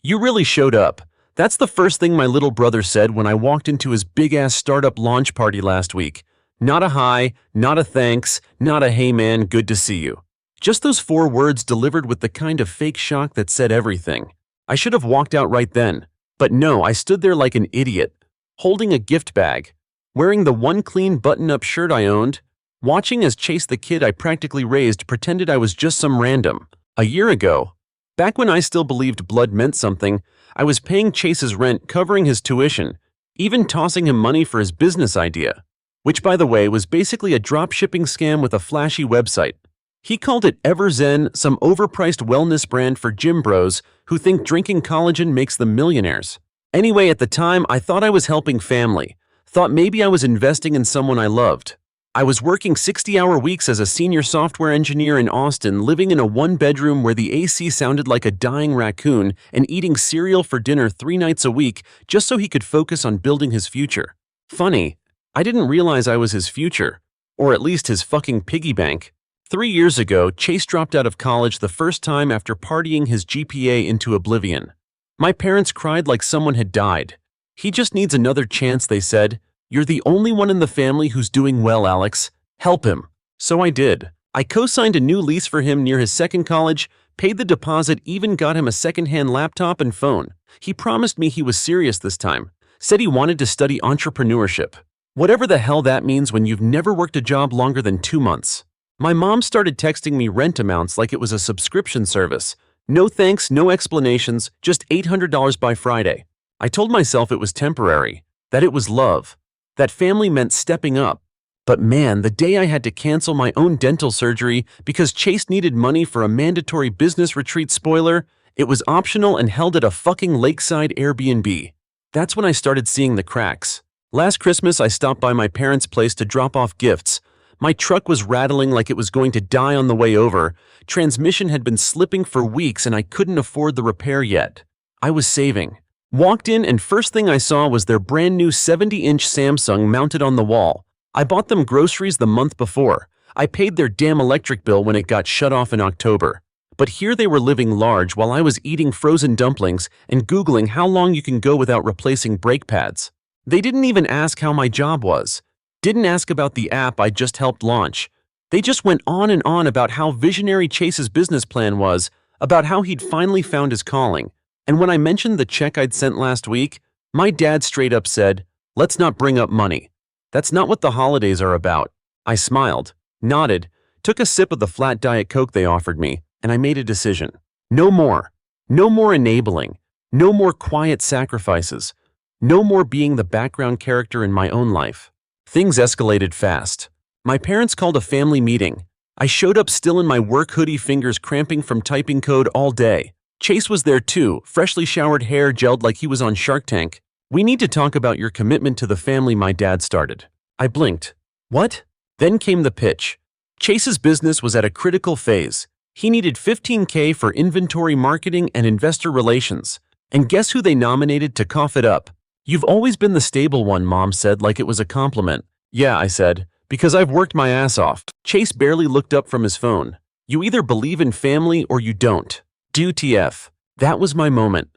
You really showed up. That's the first thing my little brother said when I walked into his big-ass startup launch party last week. Not a hi, not a thanks, not a hey man, good to see you. Just those 4 words delivered with the kind of fake shock that said everything. I should have walked out right then. But no, I stood there like an idiot, holding a gift bag, wearing the one clean button-up shirt I owned, watching as Chase the kid I practically raised pretended I was just some random. A year ago, back when I still believed blood meant something, I was paying Chase's rent, covering his tuition, even tossing him money for his business idea, which by the way was basically a drop-shipping scam with a flashy website. He called it EverZen, some overpriced wellness brand for gym bros who think drinking collagen makes them millionaires. Anyway, at the time, I thought I was helping family, thought maybe I was investing in someone I loved. I was working 60-hour weeks as a senior software engineer in Austin, living in a one-bedroom where the AC sounded like a dying raccoon, and eating cereal for dinner 3 nights a week just so he could focus on building his future. Funny, I didn't realize I was his future, or at least his fucking piggy bank. 3 years ago, Chase dropped out of college the first time after partying his GPA into oblivion. My parents cried like someone had died. He just needs another chance, they said. You're the only one in the family who's doing well, Alex. Help him. So I did. I co-signed a new lease for him near his second college, paid the deposit, even got him a second-hand laptop and phone. He promised me he was serious this time. Said he wanted to study entrepreneurship. Whatever the hell that means when you've never worked a job longer than 2 months. My mom started texting me rent amounts like it was a subscription service. No thanks, no explanations, just $800 by Friday. I told myself it was temporary, that it was love, that family meant stepping up. But man, the day I had to cancel my own dental surgery because Chase needed money for a mandatory business retreat, spoiler, it was optional and held at a fucking lakeside Airbnb. That's when I started seeing the cracks. Last Christmas, I stopped by my parents' place to drop off gifts. My truck was rattling like it was going to die on the way over. Transmission had been slipping for weeks and I couldn't afford the repair yet. I was saving. Walked in and first thing I saw was their brand new 70-inch Samsung mounted on the wall. I bought them groceries the month before. I paid their damn electric bill when it got shut off in October. But here they were living large while I was eating frozen dumplings and Googling how long you can go without replacing brake pads. They didn't even ask how my job was. Didn't ask about the app I just helped launch. They just went on and on about how visionary Chase's business plan was, about how he'd finally found his calling. And when I mentioned the check I'd sent last week, my dad straight up said, "Let's not bring up money. That's not what the holidays are about." I smiled, nodded, took a sip of the flat Diet Coke they offered me, and I made a decision. No more. No more enabling. No more quiet sacrifices. No more being the background character in my own life. Things escalated fast. My parents called a family meeting. I showed up still in my work hoodie, fingers cramping from typing code all day. Chase was there too, freshly showered, hair gelled like he was on Shark Tank. "We need to talk about your commitment to the family," my dad started. I blinked. What? Then came the pitch. Chase's business was at a critical phase. He needed $15K for inventory marketing and investor relations. And guess who they nominated to cough it up? "You've always been the stable one," Mom said like it was a compliment. "Yeah," I said, "because I've worked my ass off." Chase barely looked up from his phone. "You either believe in family or you don't. WTF." That was my moment.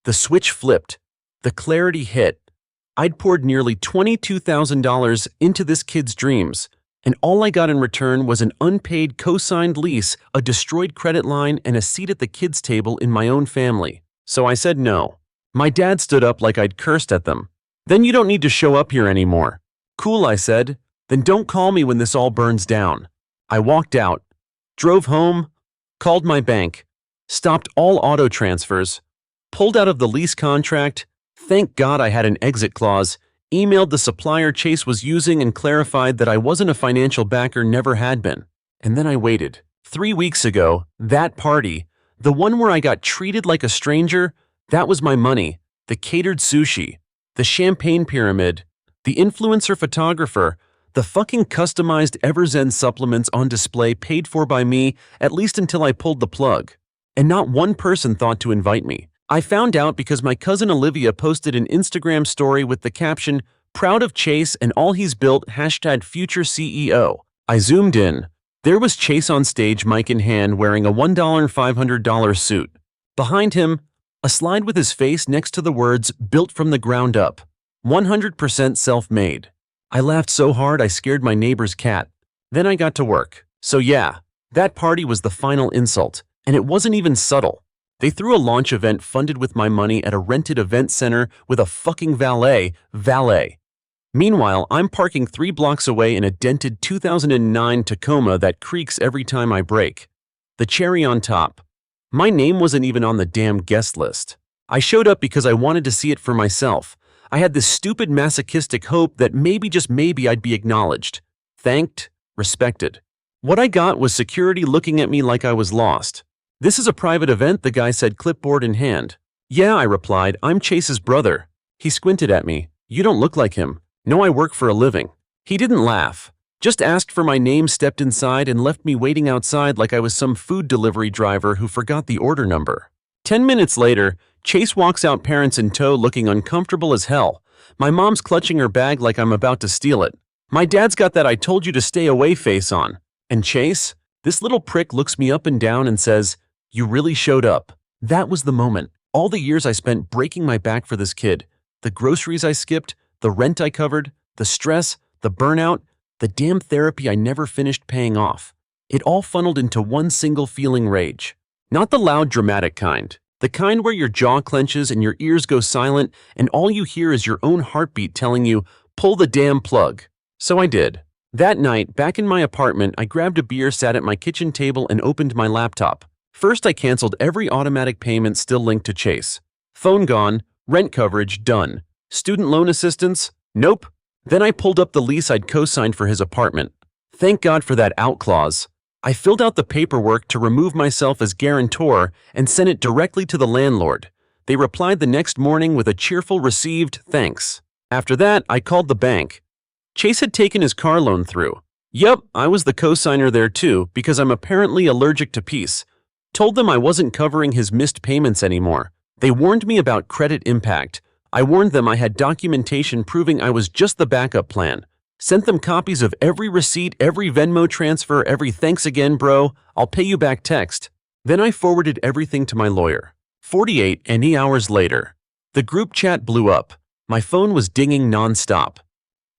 The switch flipped. The clarity hit. I'd poured nearly $22,000 into this kid's dreams, and all I got in return was an unpaid co-signed lease, a destroyed credit line, and a seat at the kids' table in my own family. So I said no. My dad stood up like I'd cursed at them. "Then you don't need to show up here anymore." "Cool," I said. "Then don't call me when this all burns down." I walked out, drove home, called my bank, stopped all auto transfers, pulled out of the lease contract, thank God I had an exit clause, emailed the supplier Chase was using and clarified that I wasn't a financial backer, never had been. And then I waited. 3 weeks ago, that party, the one where I got treated like a stranger, that was my money. The catered sushi, the champagne pyramid, the influencer photographer, the fucking customized EverZen supplements on display paid for by me, at least until I pulled the plug. And not one person thought to invite me. I found out because my cousin Olivia posted an Instagram story with the caption, "Proud of Chase and all he's built, #future CEO." I zoomed in. There was Chase on stage, mic in hand, wearing a $1,500 suit. Behind him, A slide with his face next to the words, "Built from the ground up. 100% self-made." I laughed so hard I scared my neighbor's cat. Then I got to work. So yeah, that party was the final insult, and it wasn't even subtle. They threw a launch event funded with my money at a rented event center with a fucking valet. Meanwhile, I'm parking 3 blocks away in a dented 2009 Tacoma that creaks every time I brake. The cherry on top. My name wasn't even on the damn guest list. I showed up because I wanted to see it for myself. I had this stupid masochistic hope that maybe, just maybe, I'd be acknowledged, thanked, respected. What I got was security looking at me like I was lost. "This is a private event," the guy said, clipboard in hand. "Yeah," I replied, "I'm Chase's brother." He squinted at me. "You don't look like him." "No, I work for a living." He didn't laugh. Just asked for my name, stepped inside, and left me waiting outside like I was some food delivery driver who forgot the order number. 10 minutes later, Chase walks out, parents in tow, looking uncomfortable as hell. My mom's clutching her bag like I'm about to steal it. My dad's got that "I told you to stay away" face on. And Chase, this little prick, looks me up and down and says, "You really showed up." That was the moment. All the years I spent breaking my back for this kid, the groceries I skipped, the rent I covered, the stress, the burnout, the damn therapy I never finished paying off. It all funneled into one single feeling: rage. Not the loud, dramatic kind. The kind where your jaw clenches and your ears go silent and all you hear is your own heartbeat telling you, "Pull the damn plug." So I did. That night, back in my apartment, I grabbed a beer, sat at my kitchen table, and opened my laptop. First, I canceled every automatic payment still linked to Chase. Phone gone, rent coverage done. Student loan assistance? Nope. Then I pulled up the lease I'd co-signed for his apartment. Thank God for that out clause. I filled out the paperwork to remove myself as guarantor and sent it directly to the landlord. They replied the next morning with a cheerful "Received, thanks." After that, I called the bank. Chase had taken his car loan through. Yup, I was the co-signer there too, because I'm apparently allergic to peace. Told them I wasn't covering his missed payments anymore. They warned me about credit impact. I warned them I had documentation proving I was just the backup plan. Sent them copies of every receipt, every Venmo transfer, every "thanks again, bro, I'll pay you back" text. Then I forwarded everything to my lawyer. 48 hours later, the group chat blew up. My phone was dinging nonstop.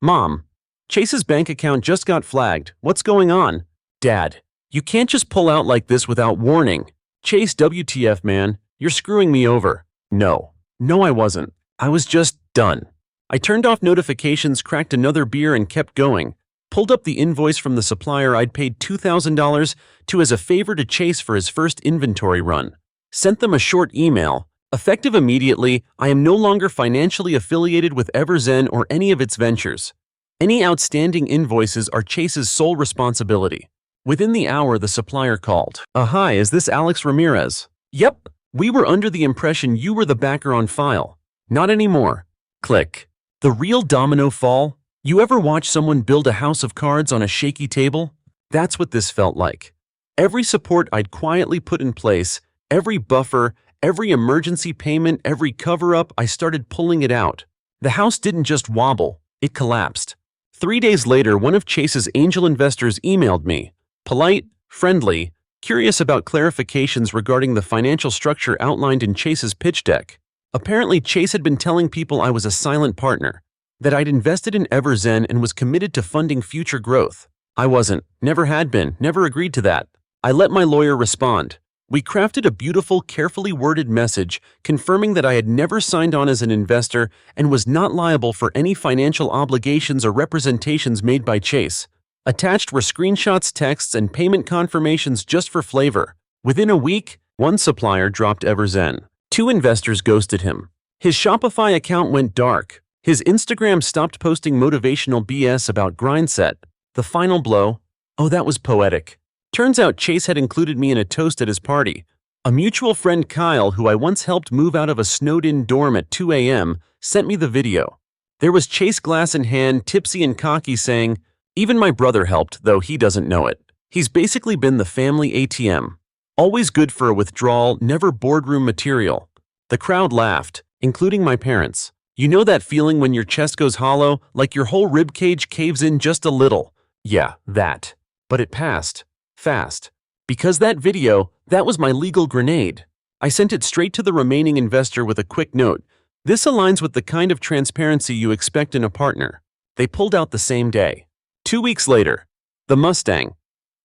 "Mom, Chase's bank account just got flagged. What's going on?" "Dad, you can't just pull out like this without warning." "Chase, WTF, man, you're screwing me over." No, I wasn't. I was just done. I turned off notifications, cracked another beer, and kept going. Pulled up the invoice from the supplier I'd paid $2,000 to as a favor to Chase for his first inventory run. Sent them a short email. Effective immediately, I am no longer financially affiliated with Everzen or any of its ventures. Any outstanding invoices are Chase's sole responsibility. Within the hour, the supplier called. "Hi, is this Alex Ramirez?" "Yep, we were under the impression you were the backer on file." "Not anymore." Click. The real domino fall? You ever watch someone build a house of cards on a shaky table? That's what this felt like. Every support I'd quietly put in place, every buffer, every emergency payment, every cover-up, I started pulling it out. The house didn't just wobble, it collapsed. 3 days later, one of Chase's angel investors emailed me. Polite, friendly, curious about clarifications regarding the financial structure outlined in Chase's pitch deck. Apparently, Chase had been telling people I was a silent partner, that I'd invested in Everzen and was committed to funding future growth. I wasn't, never had been, never agreed to that. I let my lawyer respond. We crafted a beautiful, carefully worded message confirming that I had never signed on as an investor and was not liable for any financial obligations or representations made by Chase. Attached were screenshots, texts, and payment confirmations just for flavor. Within a week, one supplier dropped Everzen. 2 investors ghosted him. His Shopify account went dark. His Instagram stopped posting motivational BS about grindset. The final blow? Oh, that was poetic. Turns out Chase had included me in a toast at his party. A mutual friend, Kyle, who I once helped move out of a snowed-in dorm at 2 a.m., sent me the video. There was Chase, glass in hand, tipsy and cocky, saying, "Even my brother helped, though he doesn't know it. He's basically been the family ATM. Always good for a withdrawal, never boardroom material." The crowd laughed, including my parents. You know that feeling when your chest goes hollow, like your whole ribcage caves in just a little? Yeah, that. But it passed. Fast. Because that video, that was my legal grenade. I sent it straight to the remaining investor with a quick note. This aligns with the kind of transparency you expect in a partner. They pulled out the same day. 2 weeks later, the Mustang.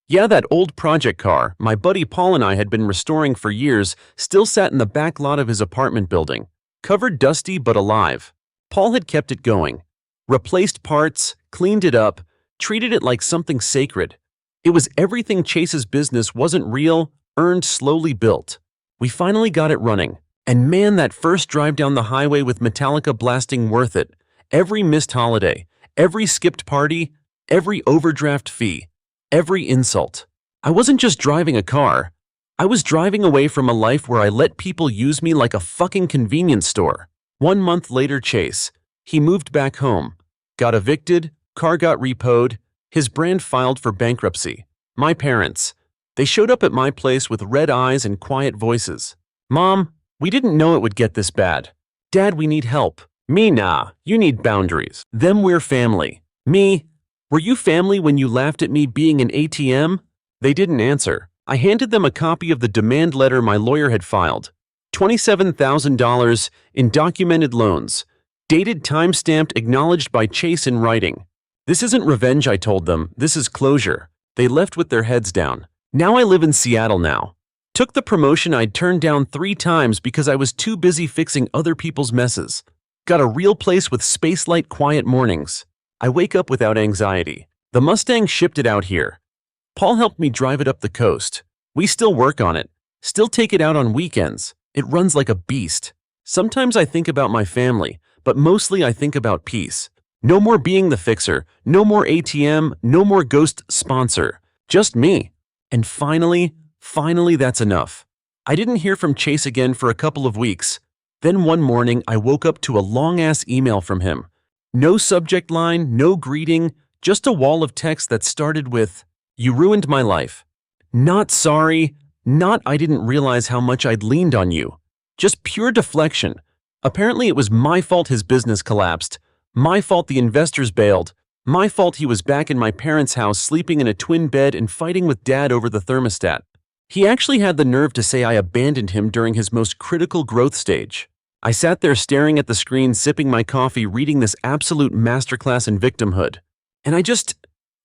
Yeah, that old project car my buddy Paul and I had been restoring for years still sat in the back lot of his apartment building, covered dusty but alive. Paul had kept it going, replaced parts, cleaned it up, treated it like something sacred. It was everything Chase's business wasn't real, earned, slowly built. We finally got it running. And man, that first drive down the highway with Metallica blasting worth it. Every missed holiday, every skipped party, every overdraft fee, every insult. I wasn't just driving a car. I was driving away from a life where I let people use me like a fucking convenience store. 1 month later, Chase. He moved back home, got evicted, car got repoed, his brand filed for bankruptcy. My parents. They showed up at my place with red eyes and quiet voices. Mom, we didn't know it would get this bad. Dad, we need help. Me, nah, you need boundaries. Them, we're family. Me, were you family when you laughed at me being an ATM? They didn't answer. I handed them a copy of the demand letter my lawyer had filed. $27,000 in documented loans. Dated, time-stamped, acknowledged by Chase in writing. This isn't revenge, I told them. This is closure. They left with their heads down. Now I live in Seattle now. Took the promotion I'd turned down 3 times because I was too busy fixing other people's messes. Got a real place with space-light quiet mornings. I wake up without anxiety. The Mustang shipped it out here. Paul helped me drive it up the coast. We still work on it. Still take it out on weekends. It runs like a beast. Sometimes I think about my family, but mostly I think about peace. No more being the fixer. No more ATM. No more ghost sponsor. Just me. And finally, that's enough. I didn't hear from Chase again for a couple of weeks. Then one morning, I woke up to a long-ass email from him. No subject line, no greeting, just a wall of text that started with, "You ruined my life." Not sorry, not I didn't realize how much I'd leaned on you. Just pure deflection. Apparently it was my fault his business collapsed, my fault the investors bailed, my fault he was back in my parents' house sleeping in a twin bed and fighting with Dad over the thermostat. He actually had the nerve to say I abandoned him during his most critical growth stage. I sat there staring at the screen, sipping my coffee, reading this absolute masterclass in victimhood. And I just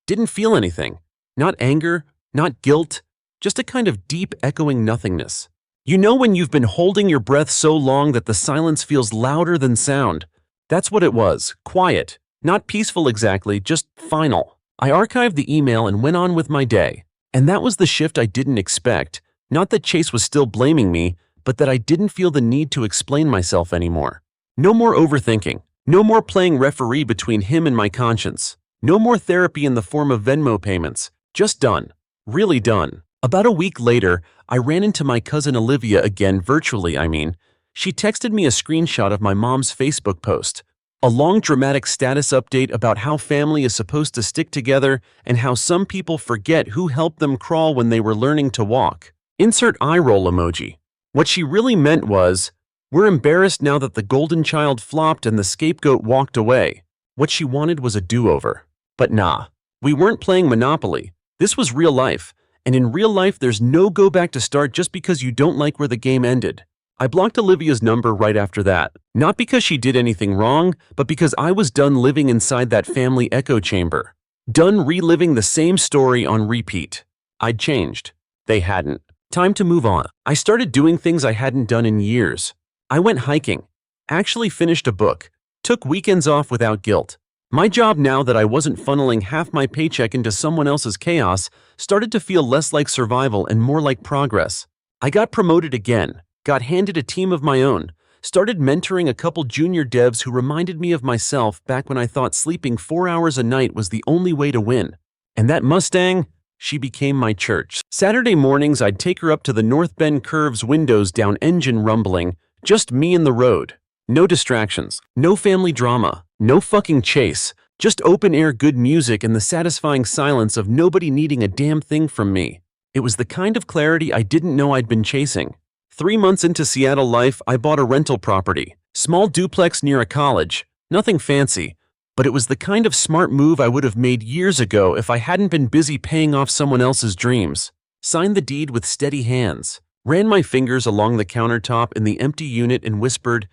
didn't feel anything. Not anger, not guilt, just a kind of deep, echoing nothingness. You know when you've been holding your breath so long that the silence feels louder than sound? That's what it was. Quiet. Not peaceful exactly, just final. I archived the email and went on with my day. And that was the shift I didn't expect. Not that Chase was still blaming me, but that I didn't feel the need to explain myself anymore. No more overthinking. No more playing referee between him and my conscience. No more therapy in the form of Venmo payments. Just done. Really done. About a week later, I ran into my cousin Olivia again, virtually, I mean. She texted me a screenshot of my mom's Facebook post. A long dramatic status update about how family is supposed to stick together and how some people forget who helped them crawl when they were learning to walk. Insert eye roll emoji. What she really meant was, we're embarrassed now that the golden child flopped and the scapegoat walked away. What she wanted was a do-over. But nah, we weren't playing Monopoly. This was real life. And in real life, there's no go back to start just because you don't like where the game ended. I blocked Olivia's number right after that. Not because she did anything wrong, but because I was done living inside that family echo chamber. Done reliving the same story on repeat. I'd changed. They hadn't. Time to move on. I started doing things I hadn't done in years. I went hiking. Actually finished a book. Took weekends off without guilt. My job, now that I wasn't funneling half my paycheck into someone else's chaos, started to feel less like survival and more like progress. I got promoted again. Got handed a team of my own, started mentoring a couple junior devs who reminded me of myself back when I thought sleeping 4 hours a night was the only way to win. And that Mustang, she became my church. Saturday mornings, I'd take her up to the North Bend Curves, windows down, engine rumbling, just me and the road. No distractions, no family drama, no fucking Chase, just open-air good music and the satisfying silence of nobody needing a damn thing from me. It was the kind of clarity I didn't know I'd been chasing. 3 months into Seattle life, I bought a rental property. Small duplex near a college. Nothing fancy, but it was the kind of smart move I would have made years ago if I hadn't been busy paying off someone else's dreams. Signed the deed with steady hands. ran my fingers along the countertop in the empty unit and whispered,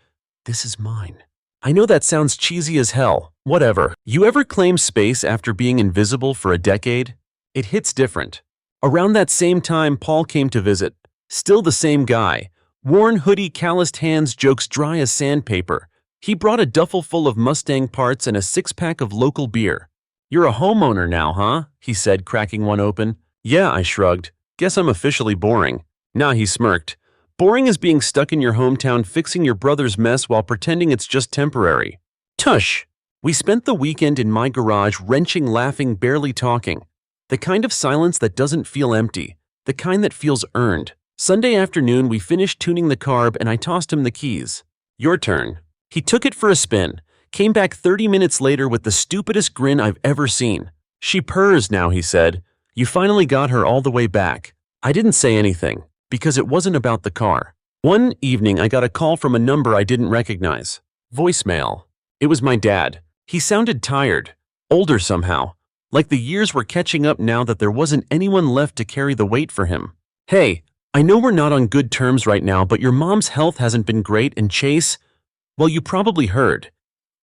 "This is mine." I know that sounds cheesy as hell. Whatever. You ever claim space after being invisible for a decade? It hits different. Around that same time, Paul came to visit. Still the same guy. Worn hoodie, calloused hands, jokes dry as sandpaper. He brought a duffel full of Mustang parts and a six-pack of local beer. "You're a homeowner now, huh?" he said, cracking one open. "Yeah," I shrugged. "Guess I'm officially boring." "Nah," he smirked. "Boring is being stuck in your hometown fixing your brother's mess while pretending it's just temporary." Tush! We spent the weekend in my garage, wrenching, laughing, barely talking. The kind of silence that doesn't feel empty. The kind that feels earned. Sunday afternoon, we finished tuning the carb and I tossed him the keys. "Your turn." He took it for a spin, came back 30 minutes later with the stupidest grin I've ever seen. "She purrs now," he said. "You finally got her all the way back." I didn't say anything, because it wasn't about the car. One evening, I got a call from a number I didn't recognize. Voicemail. It was my dad. He sounded tired, older somehow, like the years were catching up now that there wasn't anyone left to carry the weight for him. "Hey, I know we're not on good terms right now, but your mom's health hasn't been great, and Chase, well, you probably heard.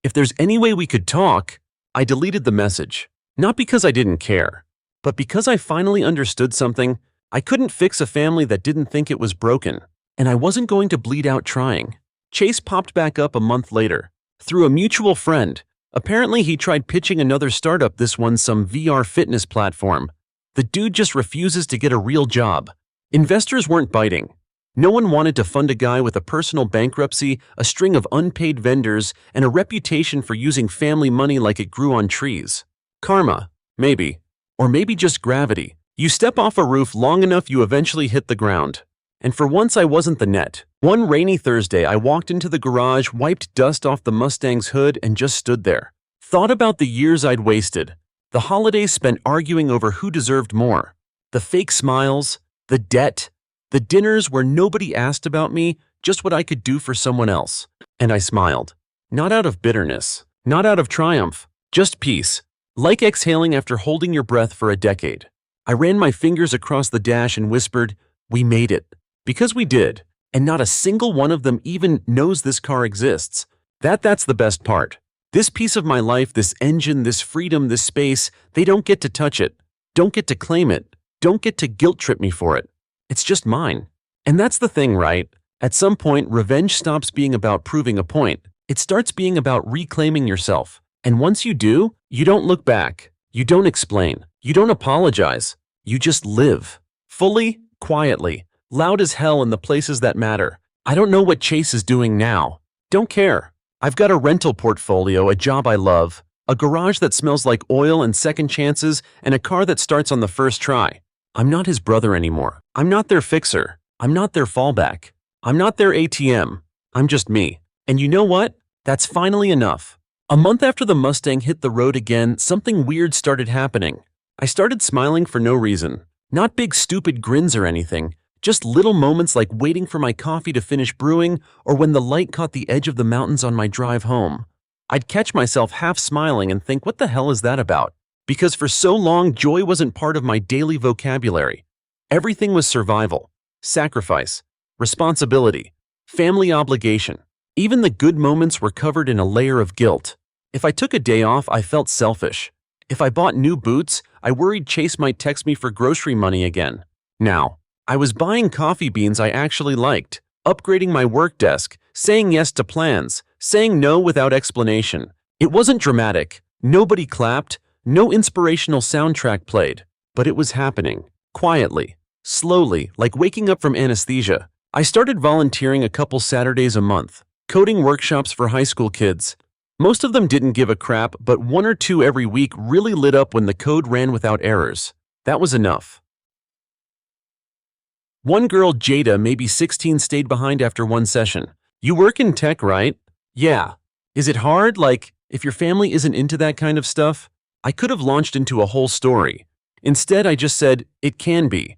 If there's any way we could talk." I deleted the message. Not because I didn't care, but because I finally understood something. I couldn't fix a family that didn't think it was broken, and I wasn't going to bleed out trying. Chase popped back up a month later, through a mutual friend. Apparently he tried pitching another startup, this one some VR fitness platform. The dude just refuses to get a real job. Investors weren't biting. No one wanted to fund a guy with a personal bankruptcy, a string of unpaid vendors, and a reputation for using family money like it grew on trees. Karma, maybe. Or maybe just gravity. You step off a roof long enough, you eventually hit the ground. And for once, I wasn't the net. One rainy Thursday, I walked into the garage, wiped dust off the Mustang's hood, and just stood there. Thought about the years I'd wasted. The holidays spent arguing over who deserved more. The fake smiles, the debt, the dinners where nobody asked about me, just what I could do for someone else. And I smiled. Not out of bitterness, not out of triumph, just peace. Like exhaling after holding your breath for a decade. I ran my fingers across the dash and whispered, "We made it." Because we did, and not a single one of them even knows this car exists. That's the best part. This piece of my life, this engine, this freedom, this space, they don't get to touch it, don't get to claim it, don't get to guilt trip me for it. It's just mine. And that's the thing, right? At some point, revenge stops being about proving a point. It starts being about reclaiming yourself. And once you do, you don't look back. You don't explain. You don't apologize. You just live. Fully, quietly, loud as hell in the places that matter. I don't know what Chase is doing now. Don't care. I've got a rental portfolio, a job I love, a garage that smells like oil and second chances, and a car that starts on the first try. I'm not his brother anymore. I'm not their fixer. I'm not their fallback. I'm not their ATM. I'm just me. And you know what? That's finally enough. A month after the Mustang hit the road again, something weird started happening. I started smiling for no reason. Not big stupid grins or anything. Just little moments like waiting for my coffee to finish brewing or when the light caught the edge of the mountains on my drive home. I'd catch myself half smiling and think, what the hell is that about? Because for so long, joy wasn't part of my daily vocabulary. Everything was survival, sacrifice, responsibility, family obligation. Even the good moments were covered in a layer of guilt. If I took a day off, I felt selfish. If I bought new boots, I worried Chase might text me for grocery money again. Now, I was buying coffee beans I actually liked, upgrading my work desk, saying yes to plans, saying no without explanation. It wasn't dramatic. Nobody clapped. No inspirational soundtrack played. But it was happening. Quietly. Slowly, like waking up from anesthesia. I started volunteering a couple Saturdays a month. Coding workshops for high school kids. Most of them didn't give a crap, but one or two every week really lit up when the code ran without errors. That was enough. One girl, Jada, maybe 16, stayed behind after one session. "You work in tech, right?" "Yeah." "Is it hard? Like, if your family isn't into that kind of stuff?" I could have launched into a whole story. Instead, I just said, "It can be.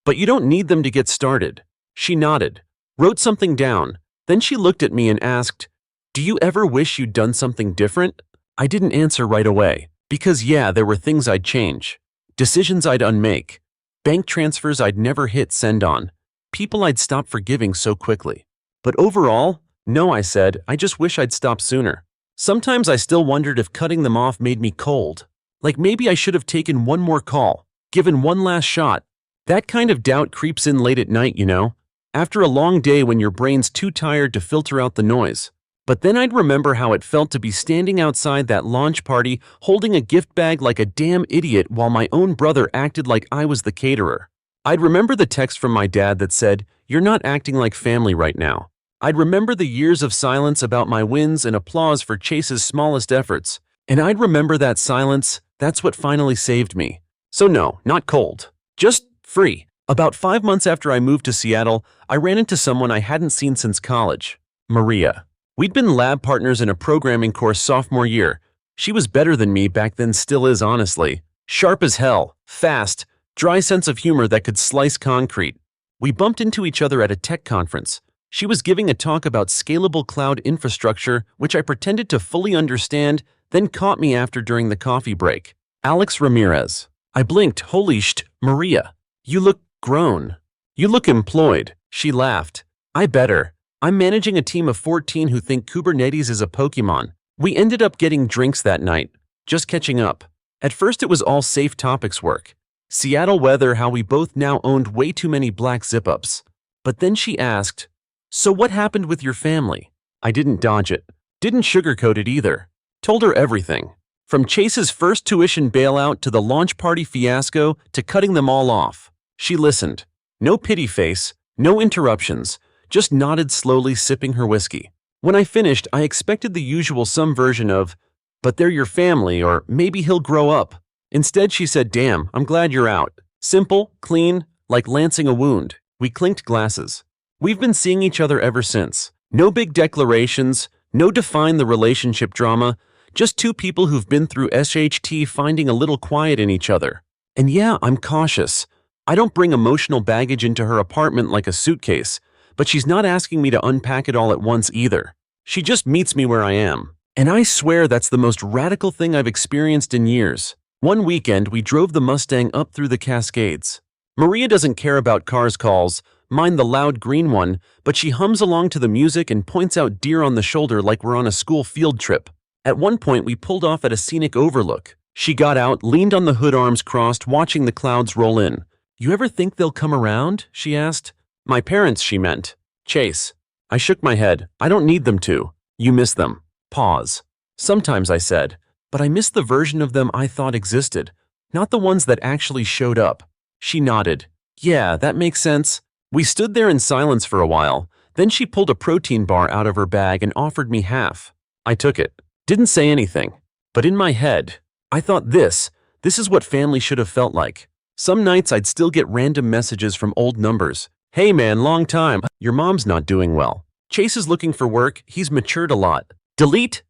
But you don't need them to get started." She nodded, wrote something down. Then she looked at me and asked, "Do you ever wish you'd done something different?" I didn't answer right away, because yeah, there were things I'd change, decisions I'd unmake, bank transfers I'd never hit send on, people I'd stop forgiving so quickly. But overall, no, I said, I just wish I'd stopped sooner. Sometimes I still wondered if cutting them off made me cold. Like maybe I should have taken one more call, given one last shot. That kind of doubt creeps in late at night, you know? After a long day when your brain's too tired to filter out the noise. But then I'd remember how it felt to be standing outside that launch party holding a gift bag like a damn idiot while my own brother acted like I was the caterer. I'd remember the text from my dad that said, "You're not acting like family right now." I'd remember the years of silence about my wins and applause for Chase's smallest efforts. And I'd remember that silence, that's what finally saved me. So no, not cold. Just free. About 5 months after I moved to Seattle, I ran into someone I hadn't seen since college. Maria. We'd been lab partners in a programming course sophomore year. She was better than me back then, still is honestly. Sharp as hell, fast, dry sense of humor that could slice concrete. We bumped into each other at a tech conference. She was giving a talk about scalable cloud infrastructure, which I pretended to fully understand, then caught me after during the coffee break. Alex Ramirez. I blinked. Holy Maria. You look grown. You look employed. She laughed. I better. I'm managing a team of 14 who think Kubernetes is a Pokemon. We ended up getting drinks that night, just catching up. At first it was all safe topics work. Seattle weather, how we both now owned way too many black zip-ups. But then she asked, "So what happened with your family?" I didn't dodge it. Didn't sugarcoat it either. Told her everything. From Chase's first tuition bailout to the launch party fiasco to cutting them all off. She listened. No pity face, no interruptions, just nodded slowly, sipping her whiskey. When I finished, I expected the usual some version of, "But they're your family," or "Maybe he'll grow up." Instead, she said, "Damn, I'm glad you're out." Simple, clean, like lancing a wound. We clinked glasses. We've been seeing each other ever since. No big declarations, no define the relationship drama, just two people who've been through SHT finding a little quiet in each other. And yeah, I'm cautious. I don't bring emotional baggage into her apartment like a suitcase, but she's not asking me to unpack it all at once either. She just meets me where I am. And I swear that's the most radical thing I've experienced in years. One weekend, we drove the Mustang up through the Cascades. Maria doesn't care about cars calls, mind the loud green one, but she hums along to the music and points out deer on the shoulder like we're on a school field trip. At one point, we pulled off at a scenic overlook. She got out, leaned on the hood, arms crossed, watching the clouds roll in. "You ever think they'll come around?" she asked. My parents, she meant. Chase. I shook my head. I don't need them to. You miss them. Pause. Sometimes, I said, but I miss the version of them I thought existed, not the ones that actually showed up. She nodded. Yeah, that makes sense. We stood there in silence for a while. Then she pulled a protein bar out of her bag and offered me half. I took it. Didn't say anything. But in my head, I thought this is what family should have felt like. Some nights I'd still get random messages from old numbers. "Hey man, long time. Your mom's not doing well. Chase is looking for work. He's matured a lot." Delete,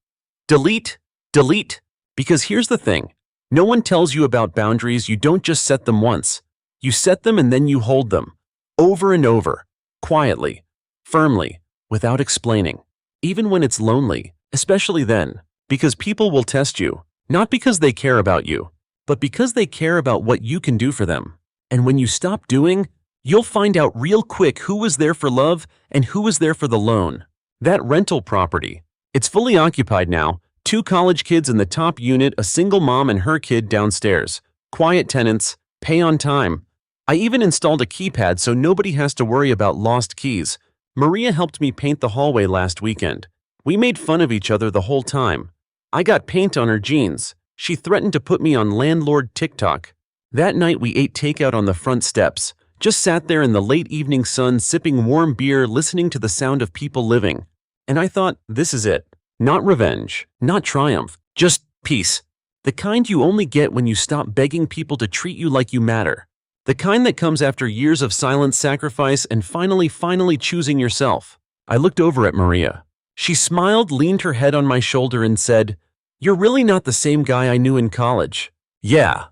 delete, delete. Because here's the thing. No one tells you about boundaries. You don't just set them once. You set them and then you hold them. Over and over. Quietly. Firmly. Without explaining. Even when it's lonely. Especially then. Because people will test you. Not because they care about you. But because they care about what you can do for them. And when you stop doing, you'll find out real quick who was there for love and who was there for the loan. That rental property. It's fully occupied now. 2 college kids in the top unit, a single mom and her kid downstairs. Quiet tenants, pay on time. I even installed a keypad so nobody has to worry about lost keys. Maria helped me paint the hallway last weekend. We made fun of each other the whole time. I got paint on her jeans. She threatened to put me on landlord TikTok. That night we ate takeout on the front steps. Just sat there in the late evening sun, sipping warm beer, listening to the sound of people living. And I thought, this is it. Not revenge, not triumph, just peace. The kind you only get when you stop begging people to treat you like you matter. The kind that comes after years of silent sacrifice and finally choosing yourself. I looked over at Maria. She smiled, leaned her head on my shoulder and said, "You're really not the same guy I knew in college." Yeah.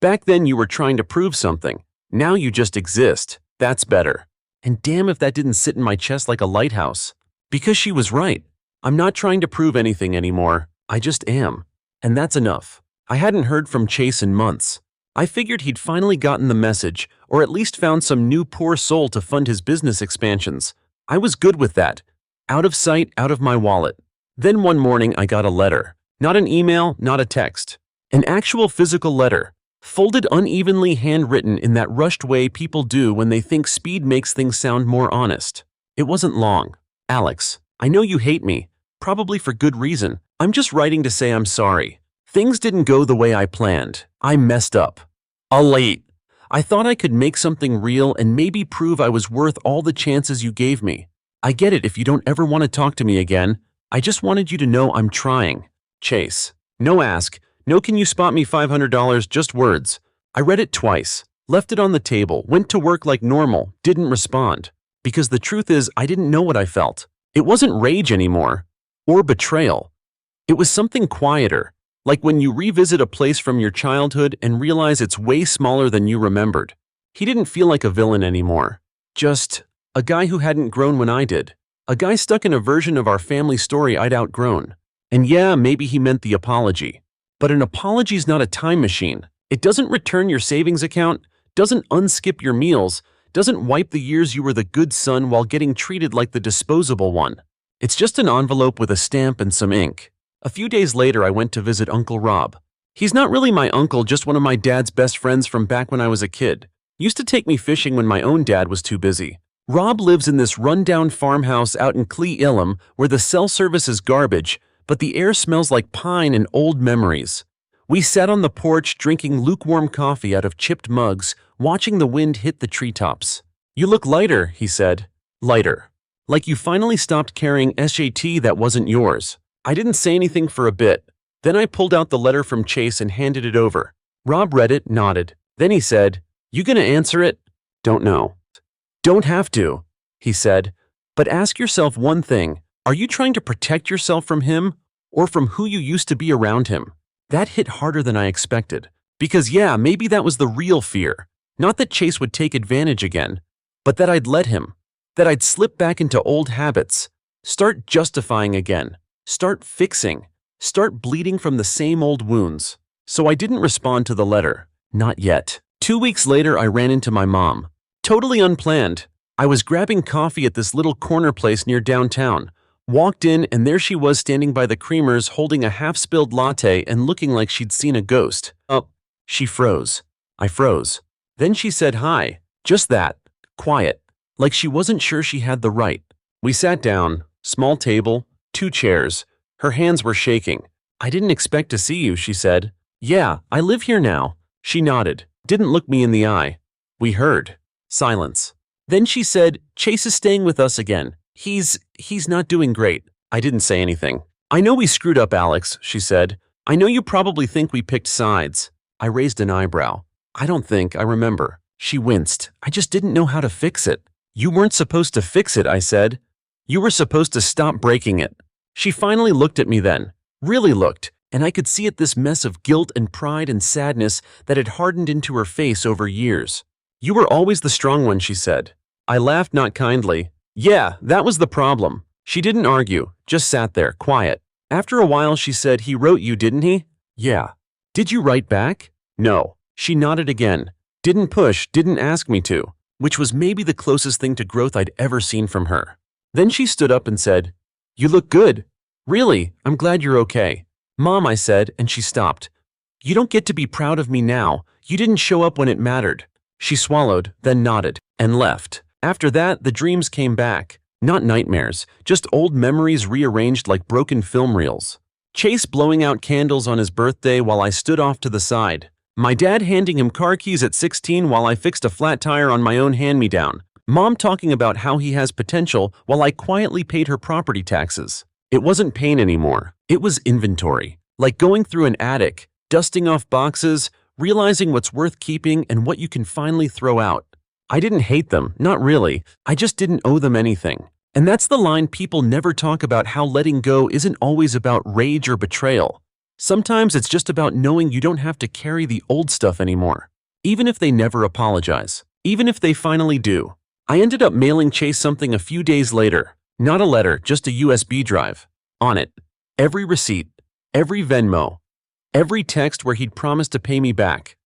Back then you were trying to prove something. Now you just exist. That's better. And damn if that didn't sit in my chest like a lighthouse. Because she was right. I'm not trying to prove anything anymore. I just am. And that's enough. I hadn't heard from Chase in months. I figured he'd finally gotten the message, or at least found some new poor soul to fund his business expansions. I was good with that. Out of sight, out of my wallet. Then one morning I got a letter. Not an email, not a text. An actual physical letter. Folded unevenly, handwritten in that rushed way people do when they think speed makes things sound more honest. It wasn't long. Alex, I know you hate me. Probably for good reason. I'm just writing to say I'm sorry. Things didn't go the way I planned. I messed up. Late. I thought I could make something real and maybe prove I was worth all the chances you gave me. I get it if you don't ever want to talk to me again. I just wanted you to know I'm trying. Chase. No ask. No can you spot me $500, just words. I read it twice, left it on the table, went to work like normal, didn't respond. Because the truth is, I didn't know what I felt. It wasn't rage anymore. Or betrayal. It was something quieter. Like when you revisit a place from your childhood and realize it's way smaller than you remembered. He didn't feel like a villain anymore. Just a guy who hadn't grown when I did. A guy stuck in a version of our family story I'd outgrown. And yeah, maybe he meant the apology. But an apology's not a time machine. It doesn't return your savings account, doesn't unskip your meals, doesn't wipe the years you were the good son while getting treated like the disposable one. It's just an envelope with a stamp and some ink. A few days later, I went to visit Uncle Rob. He's not really my uncle, just one of my dad's best friends from back when I was a kid. Used to take me fishing when my own dad was too busy. Rob lives in this rundown farmhouse out in Cle Elum where the cell service is garbage, but the air smells like pine and old memories. We sat on the porch drinking lukewarm coffee out of chipped mugs, watching the wind hit the treetops. You look lighter, he said. Lighter. Like you finally stopped carrying SAT that wasn't yours. I didn't say anything for a bit. Then I pulled out the letter from Chase and handed it over. Rob read it, nodded. Then he said, "You gonna answer it?" "Don't know." "Don't have to," he said. "But ask yourself one thing. Are you trying to protect yourself from him or from who you used to be around him?" That hit harder than I expected. Because yeah, maybe that was the real fear. Not that Chase would take advantage again, but that I'd let him. That I'd slip back into old habits. Start justifying again. Start fixing. Start bleeding from the same old wounds. So I didn't respond to the letter. Not yet. 2 weeks later, I ran into my mom. Totally unplanned. I was grabbing coffee at this little corner place near downtown. Walked in and there she was standing by the creamers holding a half-spilled latte and looking like she'd seen a ghost. She froze. I froze. Then she said hi. Just that. Quiet. Like she wasn't sure she had the right. We sat down. Small table. 2 chairs. Her hands were shaking. "I didn't expect to see you," she said. "Yeah, I live here now." She nodded. Didn't look me in the eye. We heard. Silence. Then she said, "Chase is staying with us again. He's not doing great." I didn't say anything. "I know we screwed up, Alex," she said. "I know you probably think we picked sides." I raised an eyebrow. "I don't think I remember." She winced. "I just didn't know how to fix it." "You weren't supposed to fix it," I said. "You were supposed to stop breaking it." She finally looked at me then. Really looked, and I could see it, this mess of guilt and pride and sadness that had hardened into her face over years. "You were always the strong one," she said. I laughed, not kindly. "Yeah, that was the problem." She didn't argue, just sat there, quiet. After a while she said, "He wrote you, didn't he?" "Yeah." "Did you write back?" "No." She nodded again. Didn't push, didn't ask me to, which was maybe the closest thing to growth I'd ever seen from her. Then she stood up and said, "You look good." "Really, I'm glad you're okay." "Mom," I said, and she stopped. "You don't get to be proud of me now. You didn't show up when it mattered." She swallowed, then nodded, and left. After that, the dreams came back. Not nightmares, just old memories rearranged like broken film reels. Chase blowing out candles on his birthday while I stood off to the side. My dad handing him car keys at 16 while I fixed a flat tire on my own hand-me-down. Mom talking about how he has potential while I quietly paid her property taxes. It wasn't pain anymore. It was inventory. Like going through an attic, dusting off boxes, realizing what's worth keeping and what you can finally throw out. I didn't hate them, not really. I just didn't owe them anything. And that's the line people never talk about, how letting go isn't always about rage or betrayal. Sometimes it's just about knowing you don't have to carry the old stuff anymore. Even if they never apologize. Even if they finally do. I ended up mailing Chase something a few days later. Not a letter, just a USB drive. On it, every receipt, every Venmo, every text where he'd promised to pay me back.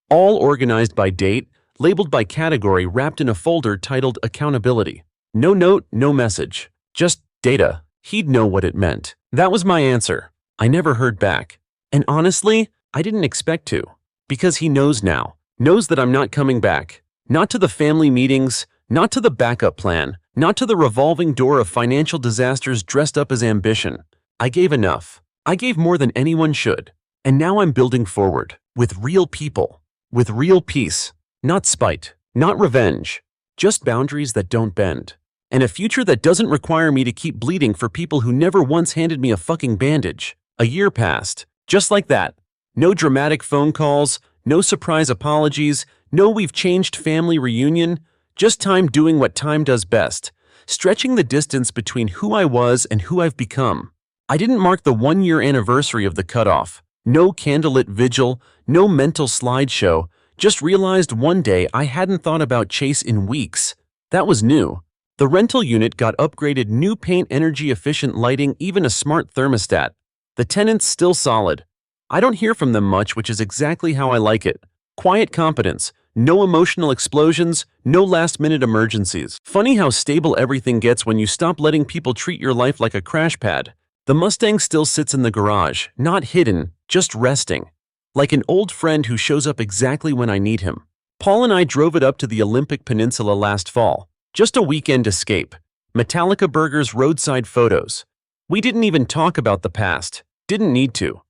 All organized by date, labeled by category, wrapped in a folder titled Accountability. No note, no message. Just data. He'd know what it meant. That was my answer. I never heard back. And honestly, I didn't expect to. Because he knows now. Knows that I'm not coming back. Not to the family meetings, not to the backup plan, not to the revolving door of financial disasters dressed up as ambition. I gave enough. I gave more than anyone should. And now I'm building forward. With real people. With real peace. Not spite. Not revenge. Just boundaries that don't bend. And a future that doesn't require me to keep bleeding for people who never once handed me a fucking bandage. A year passed. Just like that. No dramatic phone calls, no surprise apologies, no we've changed family reunion. Just time doing what time does best. Stretching the distance between who I was and who I've become. I didn't mark the 1-year anniversary of the cutoff. No candlelit vigil, no mental slideshow. Just realized one day I hadn't thought about Chase in weeks. That was new. The rental unit got upgraded, new paint, energy-efficient lighting, even a smart thermostat. The tenants still solid. I don't hear from them much, which is exactly how I like it. Quiet competence, no emotional explosions, no last-minute emergencies. Funny how stable everything gets when you stop letting people treat your life like a crash pad. The Mustang still sits in the garage, not hidden, just resting. Like an old friend who shows up exactly when I need him. Paul and I drove it up to the Olympic Peninsula last fall. Just a weekend escape. Metallica burgers, roadside photos. We didn't even talk about the past. Didn't need to.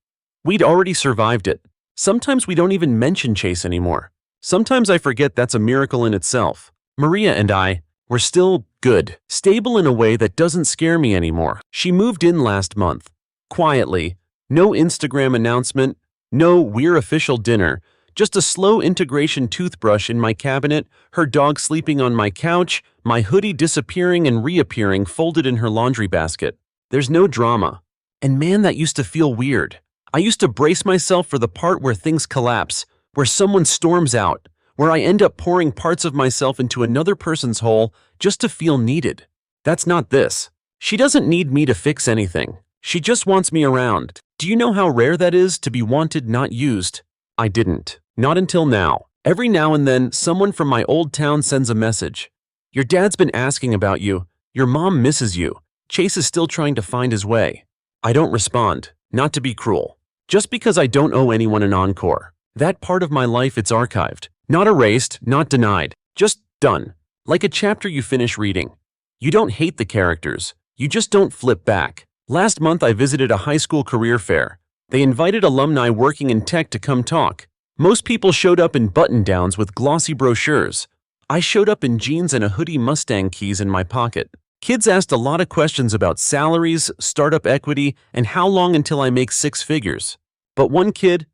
We'd already survived it. Sometimes we don't even mention Chase anymore. Sometimes I forget that's a miracle in itself. Maria and I, we're still good. Stable in a way that doesn't scare me anymore. She moved in last month. Quietly. No Instagram announcement. No "we're official" dinner. Just a slow integration, toothbrush in my cabinet, her dog sleeping on my couch, my hoodie disappearing and reappearing folded in her laundry basket. There's no drama. And man, that used to feel weird. I used to brace myself for the part where things collapse, where someone storms out, where I end up pouring parts of myself into another person's hole just to feel needed. That's not this. She doesn't need me to fix anything. She just wants me around. Do you know how rare that is, to be wanted, not used? I didn't. Not until now. Every now and then, someone from my old town sends a message. Your dad's been asking about you. Your mom misses you. Chase is still trying to find his way. I don't respond. Not to be cruel. Just because I don't owe anyone an encore. That part of my life, it's archived. Not erased, not denied. Just done. Like a chapter you finish reading. You don't hate the characters. You just don't flip back. Last month I visited a high school career fair. They invited alumni working in tech to come talk. Most people showed up in button-downs with glossy brochures. I showed up in jeans and a hoodie, Mustang keys in my pocket. Kids asked a lot of questions about salaries, startup equity, and how long until I make 6 figures. But one kid,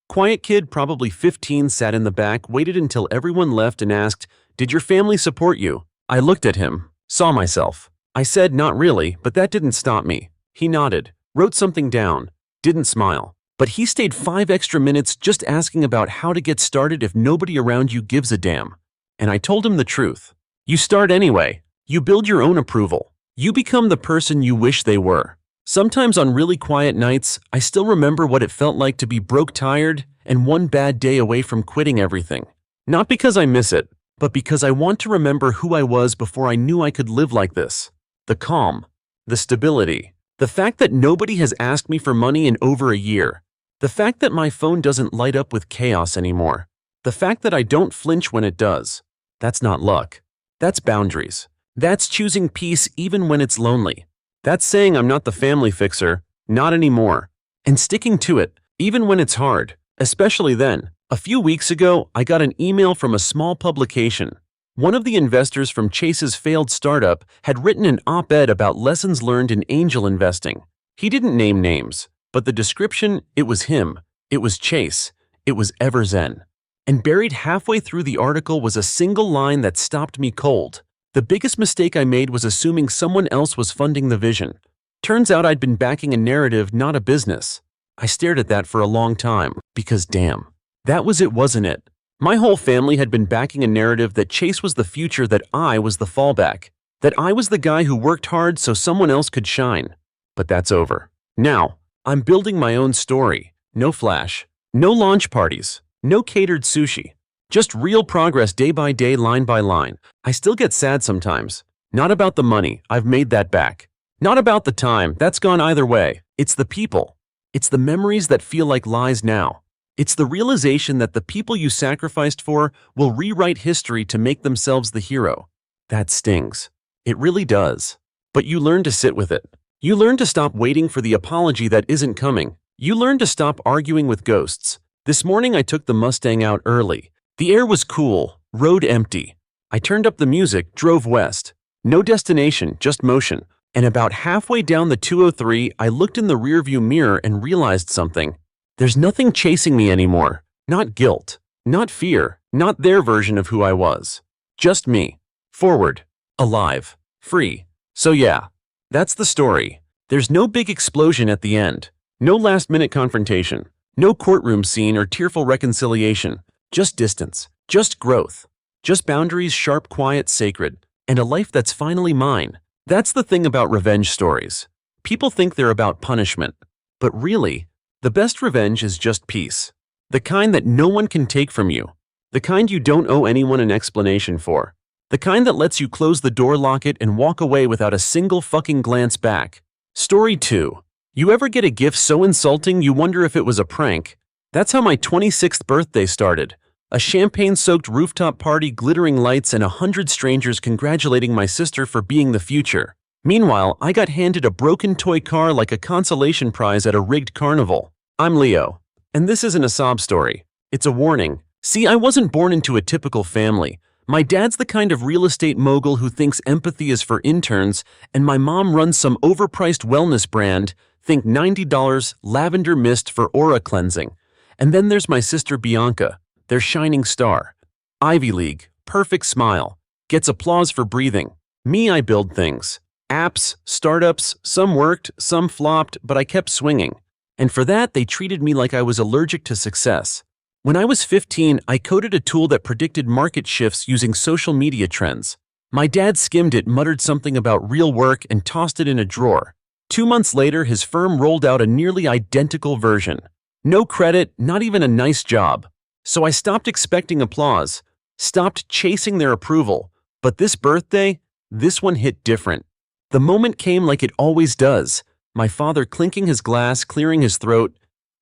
quiet kid, probably 15, sat in the back, waited until everyone left and asked, "Did your family support you?" I looked at him, saw myself. I said, "Not really," but that didn't stop me. He nodded, wrote something down, didn't smile. But he stayed 5 extra minutes just asking about how to get started if nobody around you gives a damn. And I told him the truth. You start anyway. You build your own approval. You become the person you wish they were. Sometimes on really quiet nights, I still remember what it felt like to be broke, tired, and one bad day away from quitting everything. Not because I miss it, but because I want to remember who I was before I knew I could live like this. The calm, the stability, the fact that nobody has asked me for money in over a year. The fact that my phone doesn't light up with chaos anymore. The fact that I don't flinch when it does. That's not luck. That's boundaries. That's choosing peace even when it's lonely. That's saying I'm not the family fixer, not anymore. And sticking to it, even when it's hard, especially then. A few weeks ago, I got an email from a small publication. One of the investors from Chase's failed startup had written an op-ed about lessons learned in angel investing. He didn't name names. But the description, it was him, it was Chase, it was Everzen. And buried halfway through the article was a single line that stopped me cold. The biggest mistake I made was assuming someone else was funding the vision. Turns out I'd been backing a narrative, not a business. I stared at that for a long time, because damn, that was it, wasn't it? My whole family had been backing a narrative that Chase was the future, that I was the fallback, that I was the guy who worked hard so someone else could shine. But that's over. Now, I'm building my own story. No flash. No launch parties. No catered sushi. Just real progress day by day, line by line. I still get sad sometimes. Not about the money, I've made that back. Not about the time, that's gone either way. It's the people. It's the memories that feel like lies now. It's the realization that the people you sacrificed for will rewrite history to make themselves the hero. That stings. It really does. But you learn to sit with it. You learn to stop waiting for the apology that isn't coming. You learn to stop arguing with ghosts. This morning I took the Mustang out early. The air was cool, road empty. I turned up the music, drove west. No destination, just motion. And about halfway down the 203, I looked in the rearview mirror and realized something. There's nothing chasing me anymore. Not guilt, not fear, not their version of who I was. Just me. Forward. Alive. Free. So yeah, that's the story. There's no big explosion at the end. No last-minute confrontation. No courtroom scene or tearful reconciliation. Just distance. Just growth. Just boundaries sharp, quiet, sacred. And a life that's finally mine. That's the thing about revenge stories. People think they're about punishment. But really, the best revenge is just peace. The kind that no one can take from you. The kind you don't owe anyone an explanation for. The kind that lets you close the door, lock it, and walk away without a single fucking glance back. Story 2. You ever get a gift so insulting you wonder if it was a prank? That's how my 26th birthday started. A champagne-soaked rooftop party, glittering lights, and 100 strangers congratulating my sister for being the future. Meanwhile, I got handed a broken toy car like a consolation prize at a rigged carnival. I'm Leo. And this isn't a sob story. It's a warning. See, I wasn't born into a typical family. My dad's the kind of real estate mogul who thinks empathy is for interns, and my mom runs some overpriced wellness brand, think $90 lavender mist for aura cleansing. And then there's my sister Bianca, their shining star. Ivy League, perfect smile, gets applause for breathing. Me, I build things. Apps, startups, some worked, some flopped, but I kept swinging. And for that, they treated me like I was allergic to success. When I was 15, I coded a tool that predicted market shifts using social media trends. My dad skimmed it, muttered something about real work, and tossed it in a drawer. 2 months later, his firm rolled out a nearly identical version. No credit, not even a nice job. So I stopped expecting applause, stopped chasing their approval. But this birthday, this one hit different. The moment came like it always does. My father clinking his glass, clearing his throat,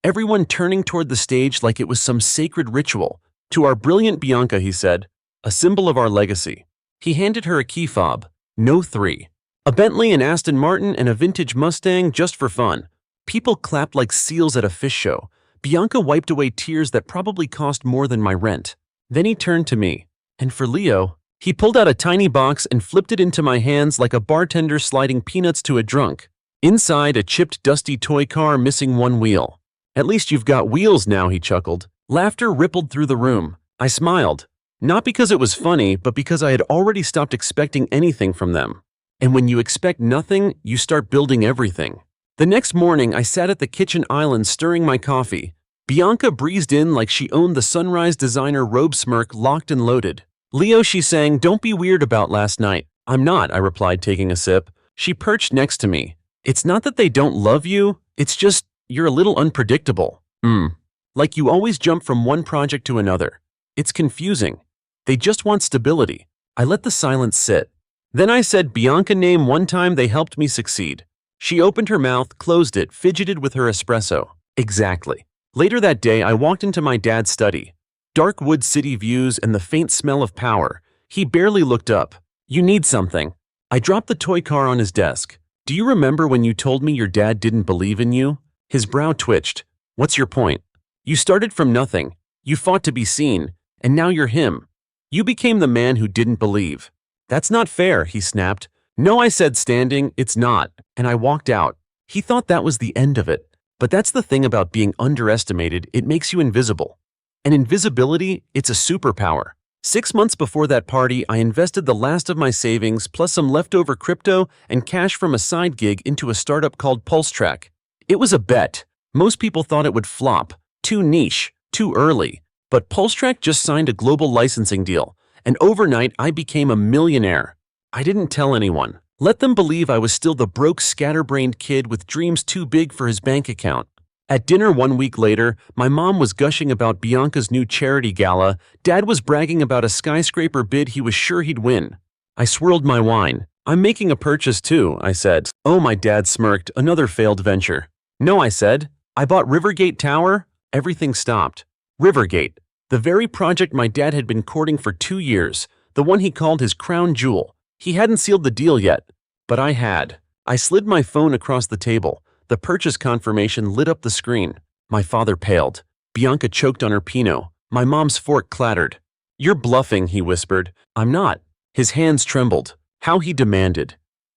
everyone turning toward the stage like it was some sacred ritual. To our brilliant Bianca, he said, a symbol of our legacy. He handed her a key fob, no 3. A Bentley, an Aston Martin, and a vintage Mustang just for fun. People clapped like seals at a fish show. Bianca wiped away tears that probably cost more than my rent. Then he turned to me. And for Leo, he pulled out a tiny box and flipped it into my hands like a bartender sliding peanuts to a drunk. Inside, a chipped, dusty toy car missing one wheel. At least you've got wheels now, he chuckled. Laughter rippled through the room. I smiled. Not because it was funny, but because I had already stopped expecting anything from them. And when you expect nothing, you start building everything. The next morning, I sat at the kitchen island stirring my coffee. Bianca breezed in like she owned the Sunrise designer robe, smirk locked and loaded. Leo, she sang, don't be weird about last night. I'm not, I replied, taking a sip. She perched next to me. It's not that they don't love you, it's just you're a little unpredictable. Like you always jump from one project to another. It's confusing. They just want stability. I let the silence sit. Then I said, Bianca, name one time they helped me succeed. She opened her mouth, closed it, fidgeted with her espresso. Exactly. Later that day, I walked into my dad's study. Dark wood city views and the faint smell of power. He barely looked up. You need something. I dropped the toy car on his desk. Do you remember when you told me your dad didn't believe in you? His brow twitched. What's your point? You started from nothing. You fought to be seen. And now you're him. You became the man who didn't believe. That's not fair, he snapped. No, I said, standing, it's not. And I walked out. He thought that was the end of it. But that's the thing about being underestimated, it makes you invisible. And invisibility, it's a superpower. 6 months before that party, I invested the last of my savings plus some leftover crypto and cash from a side gig into a startup called PulseTrack. It was a bet. Most people thought it would flop. Too niche, too early. But PulseTrack just signed a global licensing deal. And overnight, I became a millionaire. I didn't tell anyone. Let them believe I was still the broke, scatterbrained kid with dreams too big for his bank account. At dinner 1 week later, my mom was gushing about Bianca's new charity gala. Dad was bragging about a skyscraper bid he was sure he'd win. I swirled my wine. I'm making a purchase too, I said. Oh, my dad smirked. Another failed venture. No, I said. I bought Rivergate Tower. Everything stopped. Rivergate. The very project my dad had been courting for 2 years. The one he called his crown jewel. He hadn't sealed the deal yet. But I had. I slid my phone across the table. The purchase confirmation lit up the screen. My father paled. Bianca choked on her Pinot. My mom's fork clattered. You're bluffing, he whispered. I'm not. His hands trembled. How he demanded.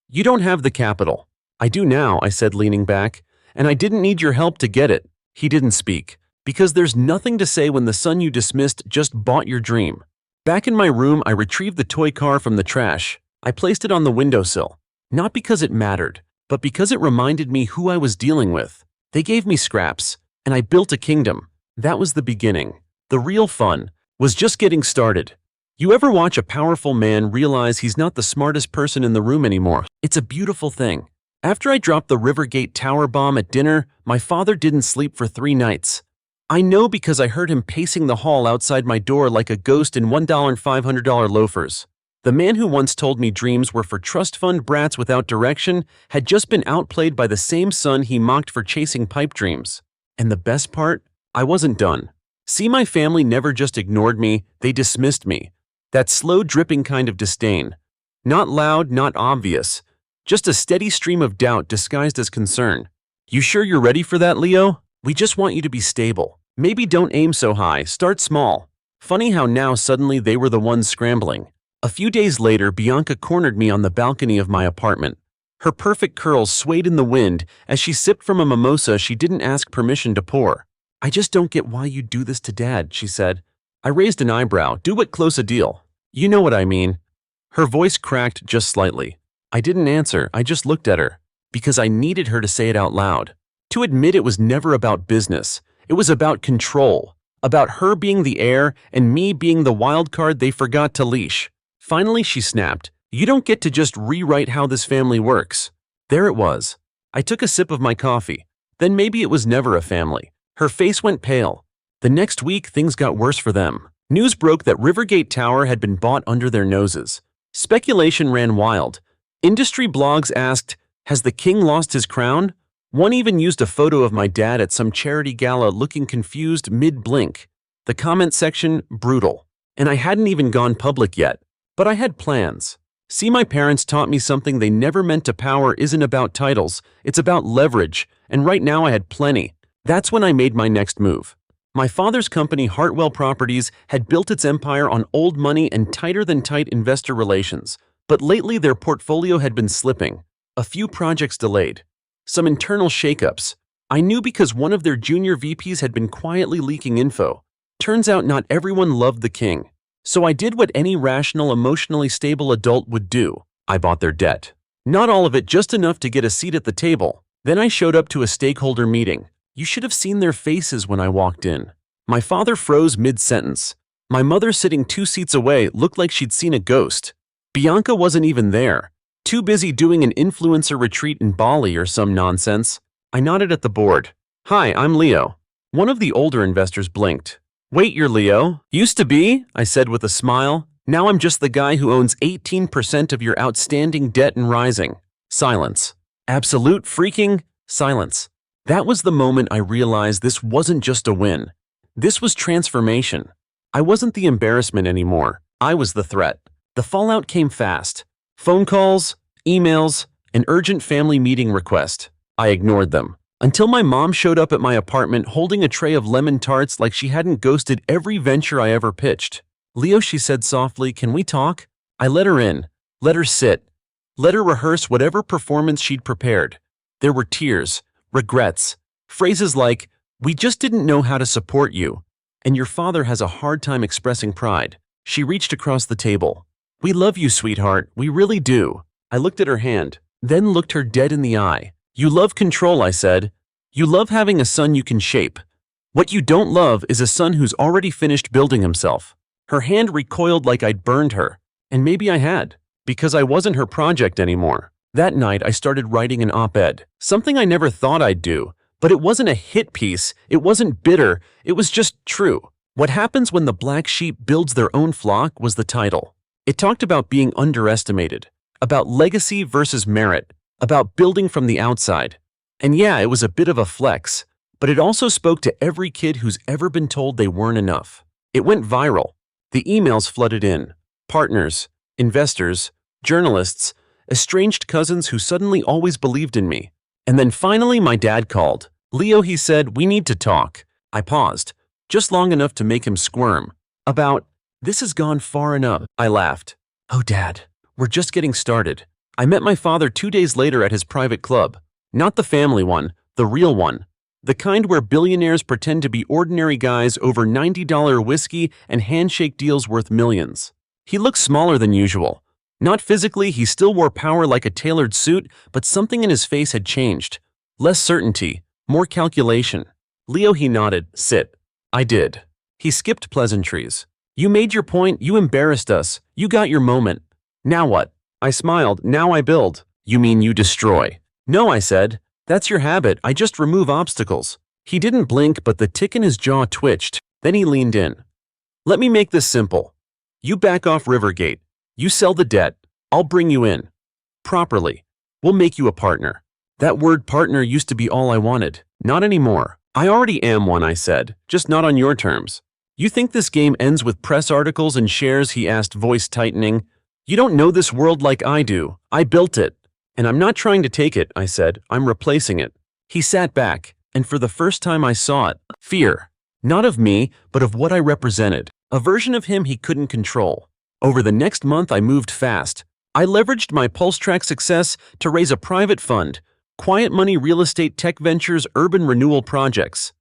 You don't have the capital. I do now, I said, leaning back. And I didn't need your help to get it. He didn't speak. Because there's nothing to say when the son you dismissed just bought your dream. Back in my room, I retrieved the toy car from the trash. I placed it on the windowsill. Not because it mattered, but because it reminded me who I was dealing with. They gave me scraps, and I built a kingdom. That was the beginning. The real fun was just getting started. You ever watch a powerful man realize he's not the smartest person in the room anymore? It's a beautiful thing. After I dropped the Rivergate Tower bomb at dinner, my father didn't sleep for 3 nights. I know because I heard him pacing the hall outside my door like a ghost in $1 and $500 loafers. The man who once told me dreams were for trust fund brats without direction had just been outplayed by the same son he mocked for chasing pipe dreams. And the best part? I wasn't done. See, my family never just ignored me, they dismissed me. That slow dripping kind of disdain. Not loud, not obvious. Just a steady stream of doubt disguised as concern. You sure you're ready for that, Leo? We just want you to be stable. Maybe don't aim so high, start small. Funny how now suddenly they were the ones scrambling. A few days later, Bianca cornered me on the balcony of my apartment. Her perfect curls swayed in the wind as she sipped from a mimosa she didn't ask permission to pour. I just don't get why you do this to Dad, she said. I raised an eyebrow. Do what close a deal? You know what I mean. Her voice cracked just slightly. I didn't answer, I just looked at her. Because I needed her to say it out loud. To admit it was never about business. It was about control. About her being the heir and me being the wild card they forgot to leash. Finally, she snapped. You don't get to just rewrite how this family works. There it was. I took a sip of my coffee. Then maybe it was never a family. Her face went pale. The next week, things got worse for them. News broke that Rivergate Tower had been bought under their noses. Speculation ran wild. Industry blogs asked, has the king lost his crown? One even used a photo of my dad at some charity gala looking confused mid-blink. The comment section, brutal. And I hadn't even gone public yet. But I had plans. See, my parents taught me something they never meant to. Power isn't about titles, it's about leverage, and right now I had plenty. That's when I made my next move. My father's company, Hartwell Properties, had built its empire on old money and tighter-than-tight investor relations. But lately their portfolio had been slipping. A few projects delayed. Some internal shakeups. I knew because one of their junior VPs had been quietly leaking info. Turns out not everyone loved the king. So I did what any rational, emotionally stable adult would do. I bought their debt. Not all of it, just enough to get a seat at the table. Then I showed up to a stakeholder meeting. You should have seen their faces when I walked in. My father froze mid-sentence. My mother, sitting 2 seats away, looked like she'd seen a ghost. Bianca wasn't even there. Too busy doing an influencer retreat in Bali or some nonsense. I nodded at the board. Hi, I'm Leo. One of the older investors blinked. Wait, you're Leo? Used to be, I said with a smile. Now I'm just the guy who owns 18% of your outstanding debt and rising. Silence. Absolute freaking silence. That was the moment I realized this wasn't just a win. This was transformation. I wasn't the embarrassment anymore. I was the threat. The fallout came fast. Phone calls, emails, an urgent family meeting request. I ignored them. Until my mom showed up at my apartment holding a tray of lemon tarts like she hadn't ghosted every venture I ever pitched. Leo, she said softly, can we talk? I let her in. Let her sit. Let her rehearse whatever performance she'd prepared. There were tears, regrets, phrases like, we just didn't know how to support you, and your father has a hard time expressing pride. She reached across the table. We love you, sweetheart, we really do. I looked at her hand, then looked her dead in the eye. You love control, I said. You love having a son you can shape. What you don't love is a son who's already finished building himself. Her hand recoiled like I'd burned her, and maybe I had, because I wasn't her project anymore. That night I started writing an op-ed, something I never thought I'd do, But it wasn't a hit piece, it wasn't bitter, it was just true. What happens when the black sheep builds their own flock was the title. It talked about being underestimated, about legacy versus merit, about building from the outside. And yeah, it was a bit of a flex, but it also spoke to every kid who's ever been told they weren't enough. It went viral. The emails flooded in. Partners, investors, journalists, estranged cousins who suddenly always believed in me. And then finally my dad called. "Leo," he said, "we need to talk." I paused, just long enough to make him squirm. "About, this has gone far enough." I laughed. "Oh, Dad, we're just getting started." I met my father 2 days later at his private club. Not the family one, the real one. The kind where billionaires pretend to be ordinary guys over $90 whiskey and handshake deals worth millions. He looked smaller than usual. Not physically, he still wore power like a tailored suit, but something in his face had changed. Less certainty, more calculation. "Leo," he nodded. "Sit." I did. He skipped pleasantries. "You made your point, you embarrassed us, you got your moment. Now what?" I smiled. "Now I build." "You mean you destroy?" "No," I said. "That's your habit, I just remove obstacles." He didn't blink, but the tick in his jaw twitched. Then he leaned in. "Let me make this simple. You back off Rivergate. You sell the debt. I'll bring you in. Properly. We'll make you a partner." That word partner used to be all I wanted. Not anymore. "I already am one," I said, "just not on your terms." "You think this game ends with press articles and shares?" he asked, voice tightening. "You don't know this world like I do. I built it. And I'm not trying to take it," I said. "I'm replacing it." He sat back, and for the first time I saw it. Fear. Not of me, but of what I represented. A version of him he couldn't control. Over the next month I moved fast. I leveraged my PulseTrack success to raise a private fund, quiet money real estate tech ventures, urban renewal projects.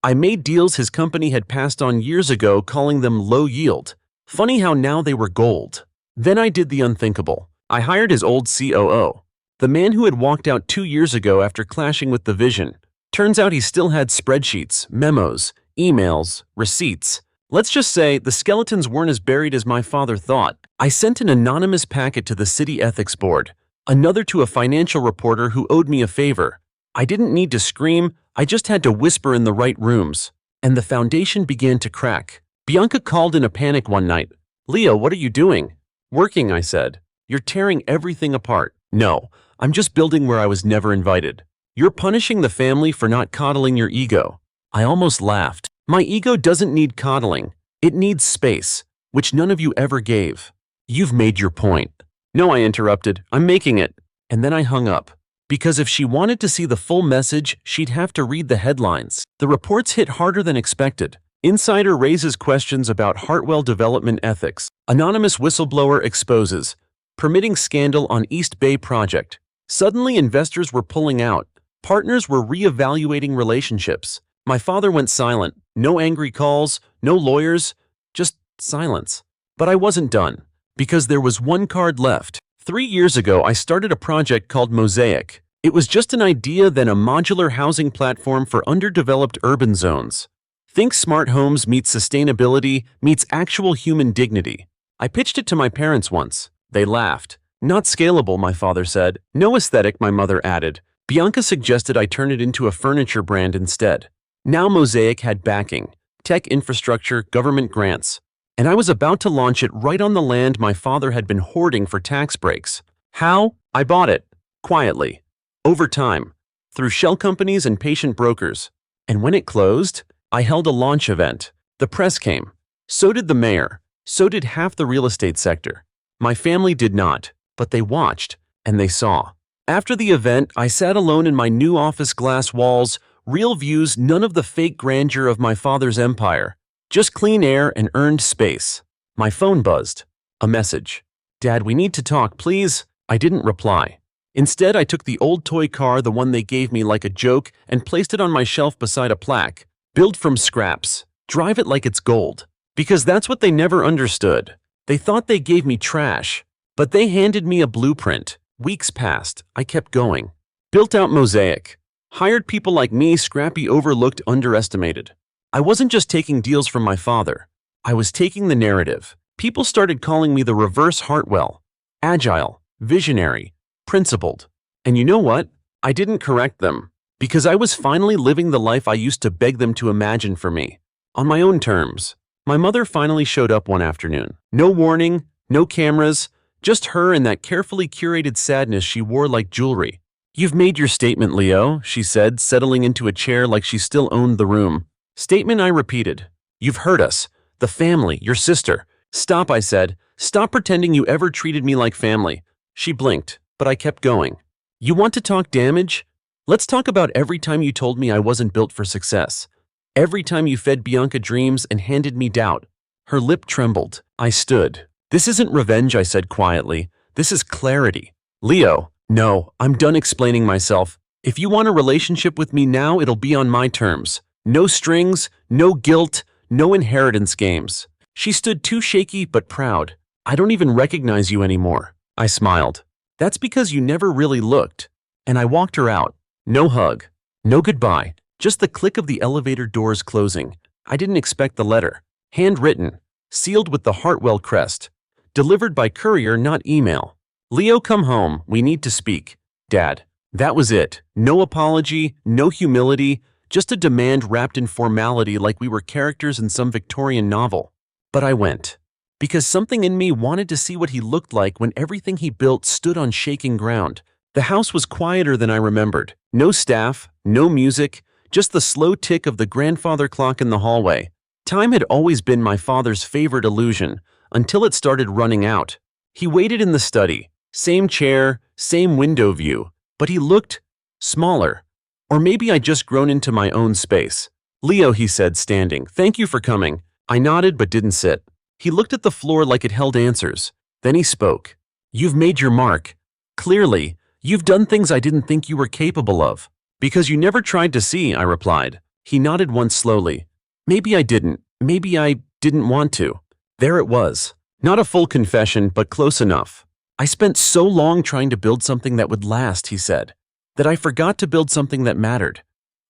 I made deals his company had passed on years ago, calling them low yield. Funny how now they were gold. Then I did the unthinkable. I hired his old COO. The man who had walked out 2 years ago after clashing with the vision. Turns out he still had spreadsheets, memos, emails, receipts. Let's just say the skeletons weren't as buried as my father thought. I sent an anonymous packet to the city ethics board, another to a financial reporter who owed me a favor. I didn't need to scream, I just had to whisper in the right rooms. And the foundation began to crack. Bianca called in a panic one night. "Leo, what are you doing?" "Working," I said. "You're tearing everything apart." "No, I'm just building where I was never invited." "You're punishing the family for not coddling your ego." I almost laughed. "My ego doesn't need coddling. It needs space, which none of you ever gave." "You've made your point." "No," I interrupted. "I'm making it." And then I hung up. Because if she wanted to see the full message, she'd have to read the headlines. The reports hit harder than expected. Insider raises questions about Hartwell development ethics. Anonymous whistleblower exposes. Permitting scandal on East Bay project. Suddenly investors were pulling out. Partners were re-evaluating relationships. My father went silent. No angry calls, no lawyers, just silence. But I wasn't done, because there was one card left. 3 years ago, I started a project called Mosaic. It was just an idea, then a modular housing platform for underdeveloped urban zones. Think smart homes meets sustainability meets actual human dignity. I pitched it to my parents once. They laughed. "Not scalable," my father said. "No aesthetic," my mother added. Bianca suggested I turn it into a furniture brand instead. Now Mosaic had backing, tech infrastructure, government grants. And I was about to launch it right on the land my father had been hoarding for tax breaks. How? I bought it. Quietly. Over time. Through shell companies and patient brokers. And when it closed, I held a launch event. The press came. So did the mayor. So did half the real estate sector. My family did not, but they watched, and they saw. After the event, I sat alone in my new office, glass walls, real views, none of the fake grandeur of my father's empire. Just clean air and earned space. My phone buzzed. A message. "Dad, we need to talk, please." I didn't reply. Instead, I took the old toy car, the one they gave me like a joke, and placed it on my shelf beside a plaque. "Build from scraps. Drive it like it's gold." Because that's what they never understood. They thought they gave me trash, but they handed me a blueprint. Weeks passed. I kept going. Built out Mosaic. Hired people like me, scrappy, overlooked, underestimated. I wasn't just taking deals from my father. I was taking the narrative. People started calling me the reverse Hartwell. Agile, visionary, principled. And you know what? I didn't correct them. Because I was finally living the life I used to beg them to imagine for me. On my own terms. My mother finally showed up one afternoon. No warning, no cameras, just her and that carefully curated sadness she wore like jewelry. "You've made your statement, Leo," she said, settling into a chair like she still owned the room. "Statement," I repeated. "You've hurt us. The family, your sister." "Stop," I said. "Stop pretending you ever treated me like family." She blinked, but I kept going. "You want to talk damage? Let's talk about every time you told me I wasn't built for success. Every time you fed Bianca dreams and handed me doubt." Her lip trembled. I stood. "This isn't revenge," I said quietly. "This is clarity." "Leo, no, I'm done explaining myself. If you want a relationship with me now, it'll be on my terms. No strings, no guilt, no inheritance games." She stood too shaky but proud. "I don't even recognize you anymore." I smiled. "That's because you never really looked." And I walked her out. No hug. No goodbye. Just the click of the elevator doors closing. I didn't expect the letter. Handwritten. Sealed with the Hartwell crest. Delivered by courier, not email. "Leo, come home. We need to speak." Dad. That was it. No apology, no humility, just a demand wrapped in formality like we were characters in some Victorian novel. But I went. Because something in me wanted to see what he looked like when everything he built stood on shaking ground. The house was quieter than I remembered. No staff, no music, just the slow tick of the grandfather clock in the hallway. Time had always been my father's favorite illusion, until it started running out. He waited in the study. Same chair, same window view, but he looked smaller. Or maybe I'd just grown into my own space. "Leo," he said, standing, "thank you for coming." I nodded but didn't sit. He looked at the floor like it held answers. Then he spoke. "You've made your mark. Clearly, you've done things I didn't think you were capable of." "Because you never tried to see," I replied. He nodded once slowly. "Maybe I didn't. Maybe I didn't want to." There it was. Not a full confession, but close enough. "I spent so long trying to build something that would last," he said, "that I forgot to build something that mattered.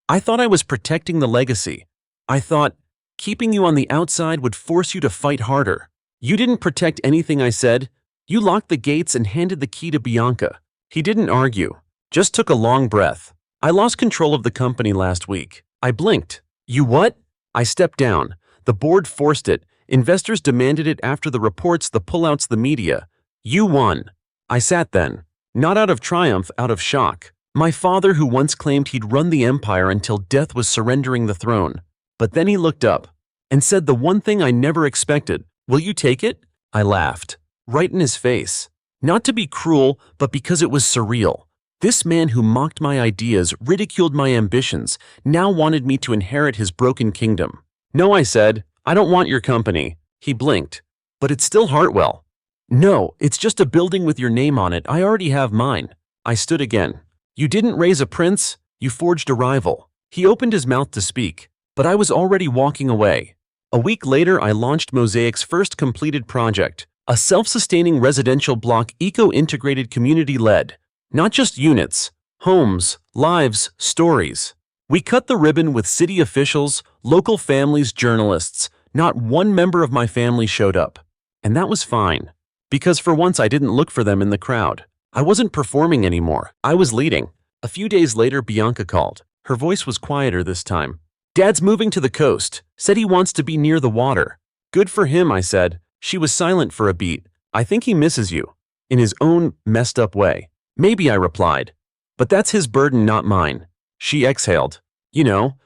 I thought I was protecting the legacy. I thought keeping you on the outside would force you to fight harder. You didn't protect anything," I said. "You locked the gates and handed the key to Bianca." He didn't argue, just took a long breath. "I lost control of the company last week." I blinked. "You what?" I stepped down. The board forced it. Investors demanded it after the reports, the pullouts, the media. "You won." I sat then. Not out of triumph, out of shock. My father, who once claimed he'd run the empire until death was surrendering the throne. But then he looked up and said the one thing I never expected. "Will you take it?" I laughed. Right in his face. Not to be cruel, but because it was surreal. This man who mocked my ideas, ridiculed my ambitions, now wanted me to inherit his broken kingdom. "No," I said. "I don't want your company." He blinked. "But it's still Hartwell." "No, it's just a building with your name on it. I already have mine." I stood again. "You didn't raise a prince, you forged a rival." He opened his mouth to speak, but I was already walking away. A week later, I launched Mosaic's first completed project, a self-sustaining residential block, eco-integrated, community-led. Not just units, homes, lives, stories. We cut the ribbon with city officials, local families, journalists. Not one member of my family showed up. And that was fine. Because for once I didn't look for them in the crowd. I wasn't performing anymore. I was leading. A few days later, Bianca called. Her voice was quieter this time. "Dad's moving to the coast. Said he wants to be near the water." "Good for him," I said. She was silent for a beat. "I think he misses you." In his own messed up way. "Maybe," I replied. "But that's his burden, not mine." She exhaled. "You know,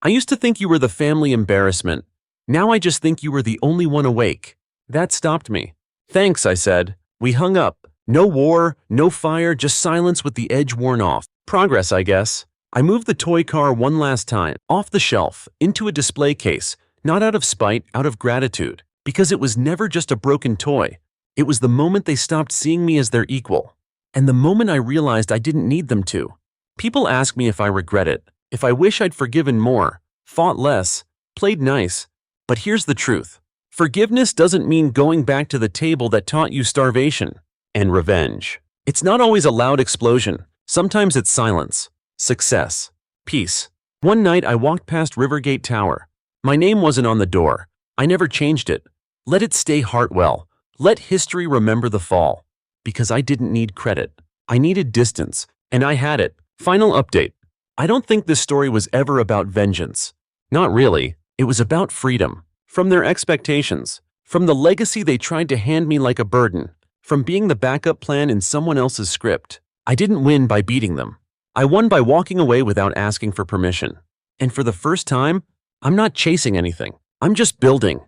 I used to think you were the family embarrassment. Now I just think you were the only one awake." That stopped me. "Thanks," I said. We hung up. No war, no fire, just silence with the edge worn off. Progress, I guess. I moved the toy car one last time, off the shelf, into a display case, not out of spite, out of gratitude. Because it was never just a broken toy. It was the moment they stopped seeing me as their equal. And the moment I realized I didn't need them to. People ask me if I regret it, if I wish I'd forgiven more, fought less, played nice. But here's the truth. Forgiveness doesn't mean going back to the table that taught you starvation and revenge. It's not always a loud explosion. Sometimes it's silence, success, peace. One night I walked past Rivergate Tower. My name wasn't on the door. I never changed it. Let it stay Hartwell. Let history remember the fall. Because I didn't need credit. I needed distance, and I had it. Final update. I don't think this story was ever about vengeance. Not really. It was about freedom. From their expectations. From the legacy they tried to hand me like a burden. From being the backup plan in someone else's script. I didn't win by beating them. I won by walking away without asking for permission. And for the first time, I'm not chasing anything. I'm just building.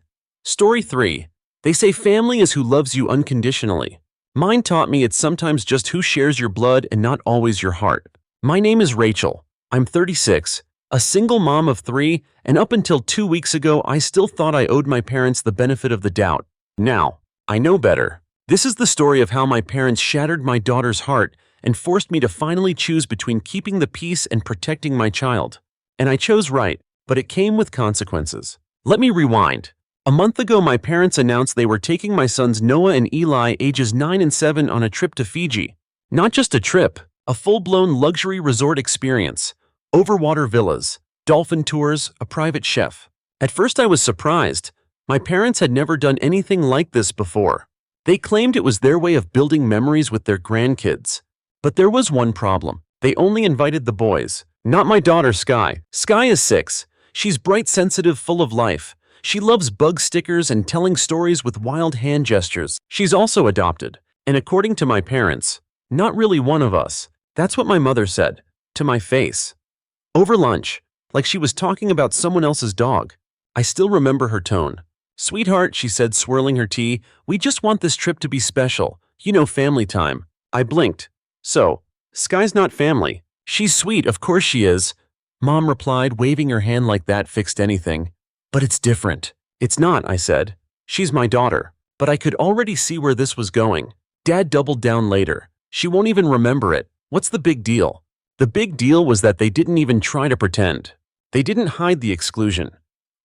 Story 3. They say family is who loves you unconditionally. Mine taught me it's sometimes just who shares your blood and not always your heart. My name is Rachel. I'm 36, a single mom of 3, and up until 2 weeks ago, I still thought I owed my parents the benefit of the doubt. Now, I know better. This is the story of how my parents shattered my daughter's heart and forced me to finally choose between keeping the peace and protecting my child. And I chose right, but it came with consequences. Let me rewind. A month ago, my parents announced they were taking my sons Noah and Eli, ages 9 and 7, on a trip to Fiji. Not just a trip, a full-blown luxury resort experience. Overwater villas, dolphin tours, a private chef. At first I was surprised. My parents had never done anything like this before. They claimed it was their way of building memories with their grandkids. But there was one problem. They only invited the boys. Not my daughter Sky. Sky is 6. She's bright, sensitive, full of life. She loves bug stickers and telling stories with wild hand gestures. She's also adopted. And according to my parents, not really one of us. That's what my mother said. To my face. Over lunch, like she was talking about someone else's dog. I still remember her tone. "Sweetheart," she said, swirling her tea, "we just want this trip to be special. You know, family time." I blinked. "So, Sky's not family. She's sweet, of course she is." Mom replied, waving her hand like that fixed anything. "But it's different." "It's not," I said. "She's my daughter." But I could already see where this was going. Dad doubled down later. "She won't even remember it. What's the big deal?" The big deal was that they didn't even try to pretend. They didn't hide the exclusion.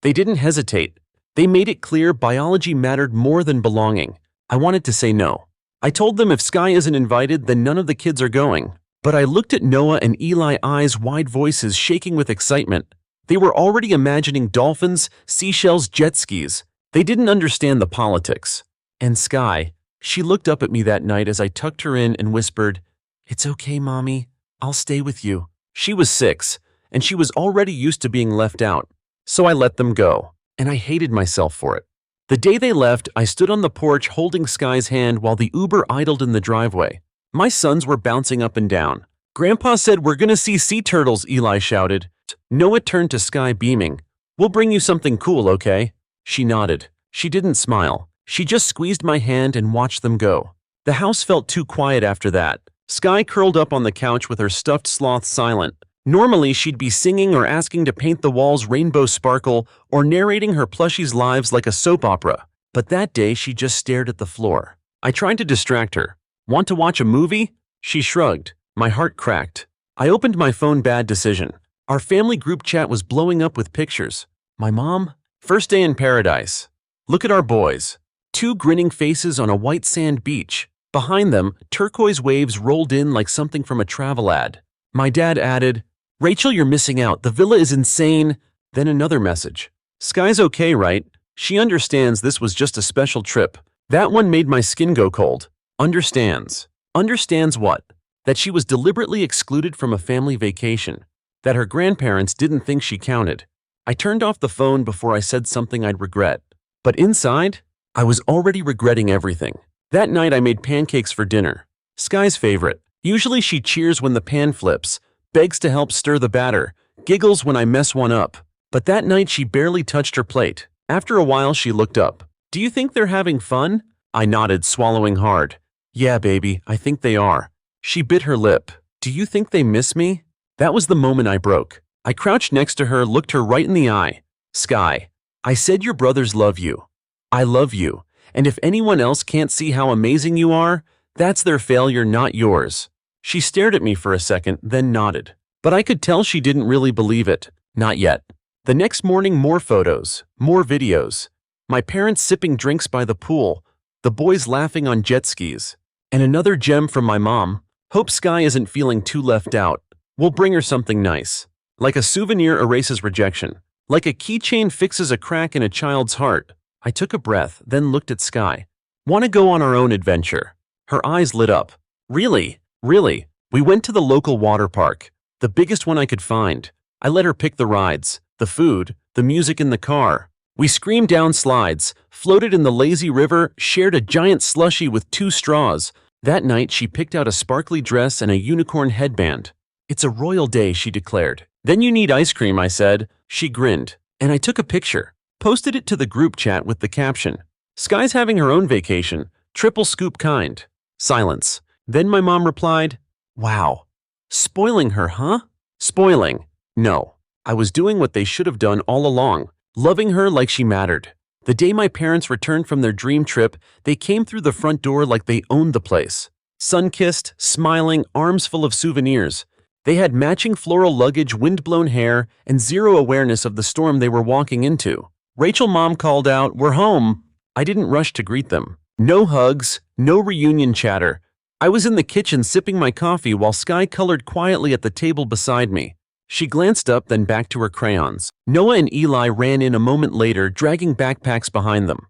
They didn't hesitate. They made it clear biology mattered more than belonging. I wanted to say no. I told them if Sky isn't invited, then none of the kids are going. But I looked at Noah and Eli, eyes wide, voices shaking with excitement. They were already imagining dolphins, seashells, jet skis. They didn't understand the politics. And Sky, she looked up at me that night as I tucked her in and whispered, "It's okay, Mommy. I'll stay with you." She was 6, and she was already used to being left out. So I let them go, and I hated myself for it. The day they left, I stood on the porch holding Sky's hand while the Uber idled in the driveway. My sons were bouncing up and down. "Grandpa said we're gonna see sea turtles," Eli shouted. Noah turned to Sky, beaming. "We'll bring you something cool, okay?" She nodded. She didn't smile. She just squeezed my hand and watched them go. The house felt too quiet after that. Sky curled up on the couch with her stuffed sloth silent. Normally, she'd be singing or asking to paint the walls rainbow sparkle or narrating her plushies' lives like a soap opera. But that day, she just stared at the floor. I tried to distract her. "Want to watch a movie?" She shrugged. My heart cracked. I opened my phone. Bad decision. Our family group chat was blowing up with pictures. My mom? First day in paradise. Look at our boys. 2 grinning faces on a white sand beach. Behind them, turquoise waves rolled in like something from a travel ad. My dad added, "Rachel, you're missing out. The villa is insane." Then another message. "Sky's okay, right? She understands this was just a special trip." That one made my skin go cold. Understands. Understands what? That she was deliberately excluded from a family vacation. That her grandparents didn't think she counted. I turned off the phone before I said something I'd regret. But inside, I was already regretting everything. That night I made pancakes for dinner. Sky's favorite. Usually she cheers when the pan flips, begs to help stir the batter, giggles when I mess one up. But that night she barely touched her plate. After a while she looked up. "Do you think they're having fun?" I nodded, swallowing hard. "Yeah, baby, I think they are." She bit her lip. "Do you think they miss me?" That was the moment I broke. I crouched next to her, looked her right in the eye. "Sky, I said your brothers love you. I love you. And if anyone else can't see how amazing you are, that's their failure, not yours." She stared at me for a second, then nodded. But I could tell she didn't really believe it. Not yet. The next morning, more photos, more videos. My parents sipping drinks by the pool, the boys laughing on jet skis. And another gem from my mom. "Hope Sky isn't feeling too left out. We'll bring her something nice. Like a souvenir erases rejection. Like a keychain fixes a crack in a child's heart." I took a breath, then looked at Sky. "Want to go on our own adventure?" Her eyes lit up. "Really? Really?" We went to the local water park. The biggest one I could find. I let her pick the rides, the food, the music in the car. We screamed down slides, floated in the lazy river, shared a giant slushie with 2 straws. That night, she picked out a sparkly dress and a unicorn headband. "It's a royal day," she declared. "Then you need ice cream," I said. She grinned, and I took a picture, posted it to the group chat with the caption, "Sky's having her own vacation, triple scoop kind." Silence. Then my mom replied, "Wow. Spoiling her, huh?" Spoiling. No. I was doing what they should have done all along, loving her like she mattered. The day my parents returned from their dream trip, they came through the front door like they owned the place. Sun-kissed, smiling, arms full of souvenirs. They had matching floral luggage, wind-blown hair, and zero awareness of the storm they were walking into. Rachel mom called out, "We're home." I didn't rush to greet them. No hugs, no reunion chatter. I was in the kitchen sipping my coffee while Sky colored quietly at the table beside me. She glanced up, then back to her crayons. Noah and Eli ran in a moment later, dragging backpacks behind them.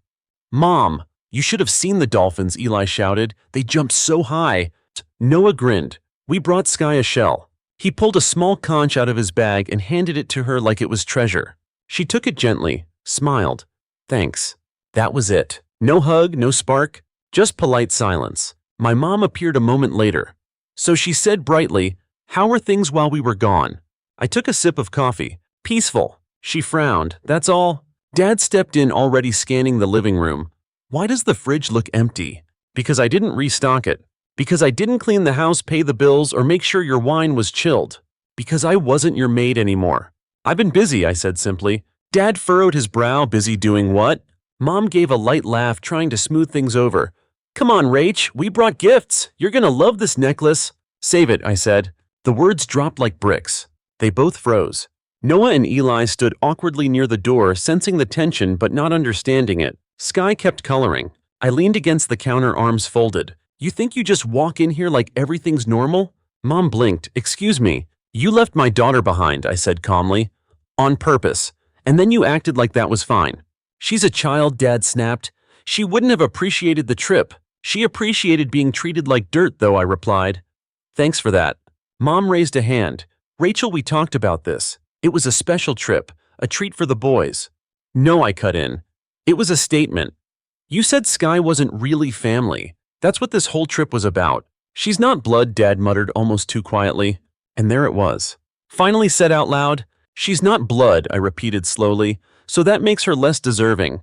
"Mom, you should have seen the dolphins," Eli shouted. "They jumped so high." Noah grinned. "We brought Sky a shell." He pulled a small conch out of his bag and handed it to her like it was treasure. She took it gently, smiled. "Thanks." That was it. No hug, no spark, just polite silence. My mom appeared a moment later. So she said brightly, "How were things while we were gone?" I took a sip of coffee. "Peaceful." She frowned. "That's all?" Dad stepped in, already scanning the living room. "Why does the fridge look empty?" "Because I didn't restock it. Because I didn't clean the house, pay the bills, or make sure your wine was chilled. Because I wasn't your maid anymore." "I've been busy," I said simply. Dad furrowed his brow. "Busy doing what?" Mom gave a light laugh, trying to smooth things over. "Come on, Rach, we brought gifts. You're gonna love this necklace." "Save it," I said. The words dropped like bricks. They both froze. Noah and Eli stood awkwardly near the door, sensing the tension but not understanding it. Sky kept coloring. I leaned against the counter, arms folded. "You think you just walk in here like everything's normal?" Mom blinked. "Excuse me. You left my daughter behind," I said calmly. "On purpose. And then you acted like that was fine." "She's a child," Dad snapped. "She wouldn't have appreciated the trip. She appreciated being treated like dirt, though," I replied. "Thanks for that." Mom raised a hand. "Rachel, we talked about this. It was a special trip, a treat for the boys." "No," I cut in. "It was a statement. You said Sky wasn't really family. That's what this whole trip was about." "She's not blood," Dad muttered almost too quietly. And there it was. Finally said out loud, "She's not blood," I repeated slowly, "so that makes her less deserving.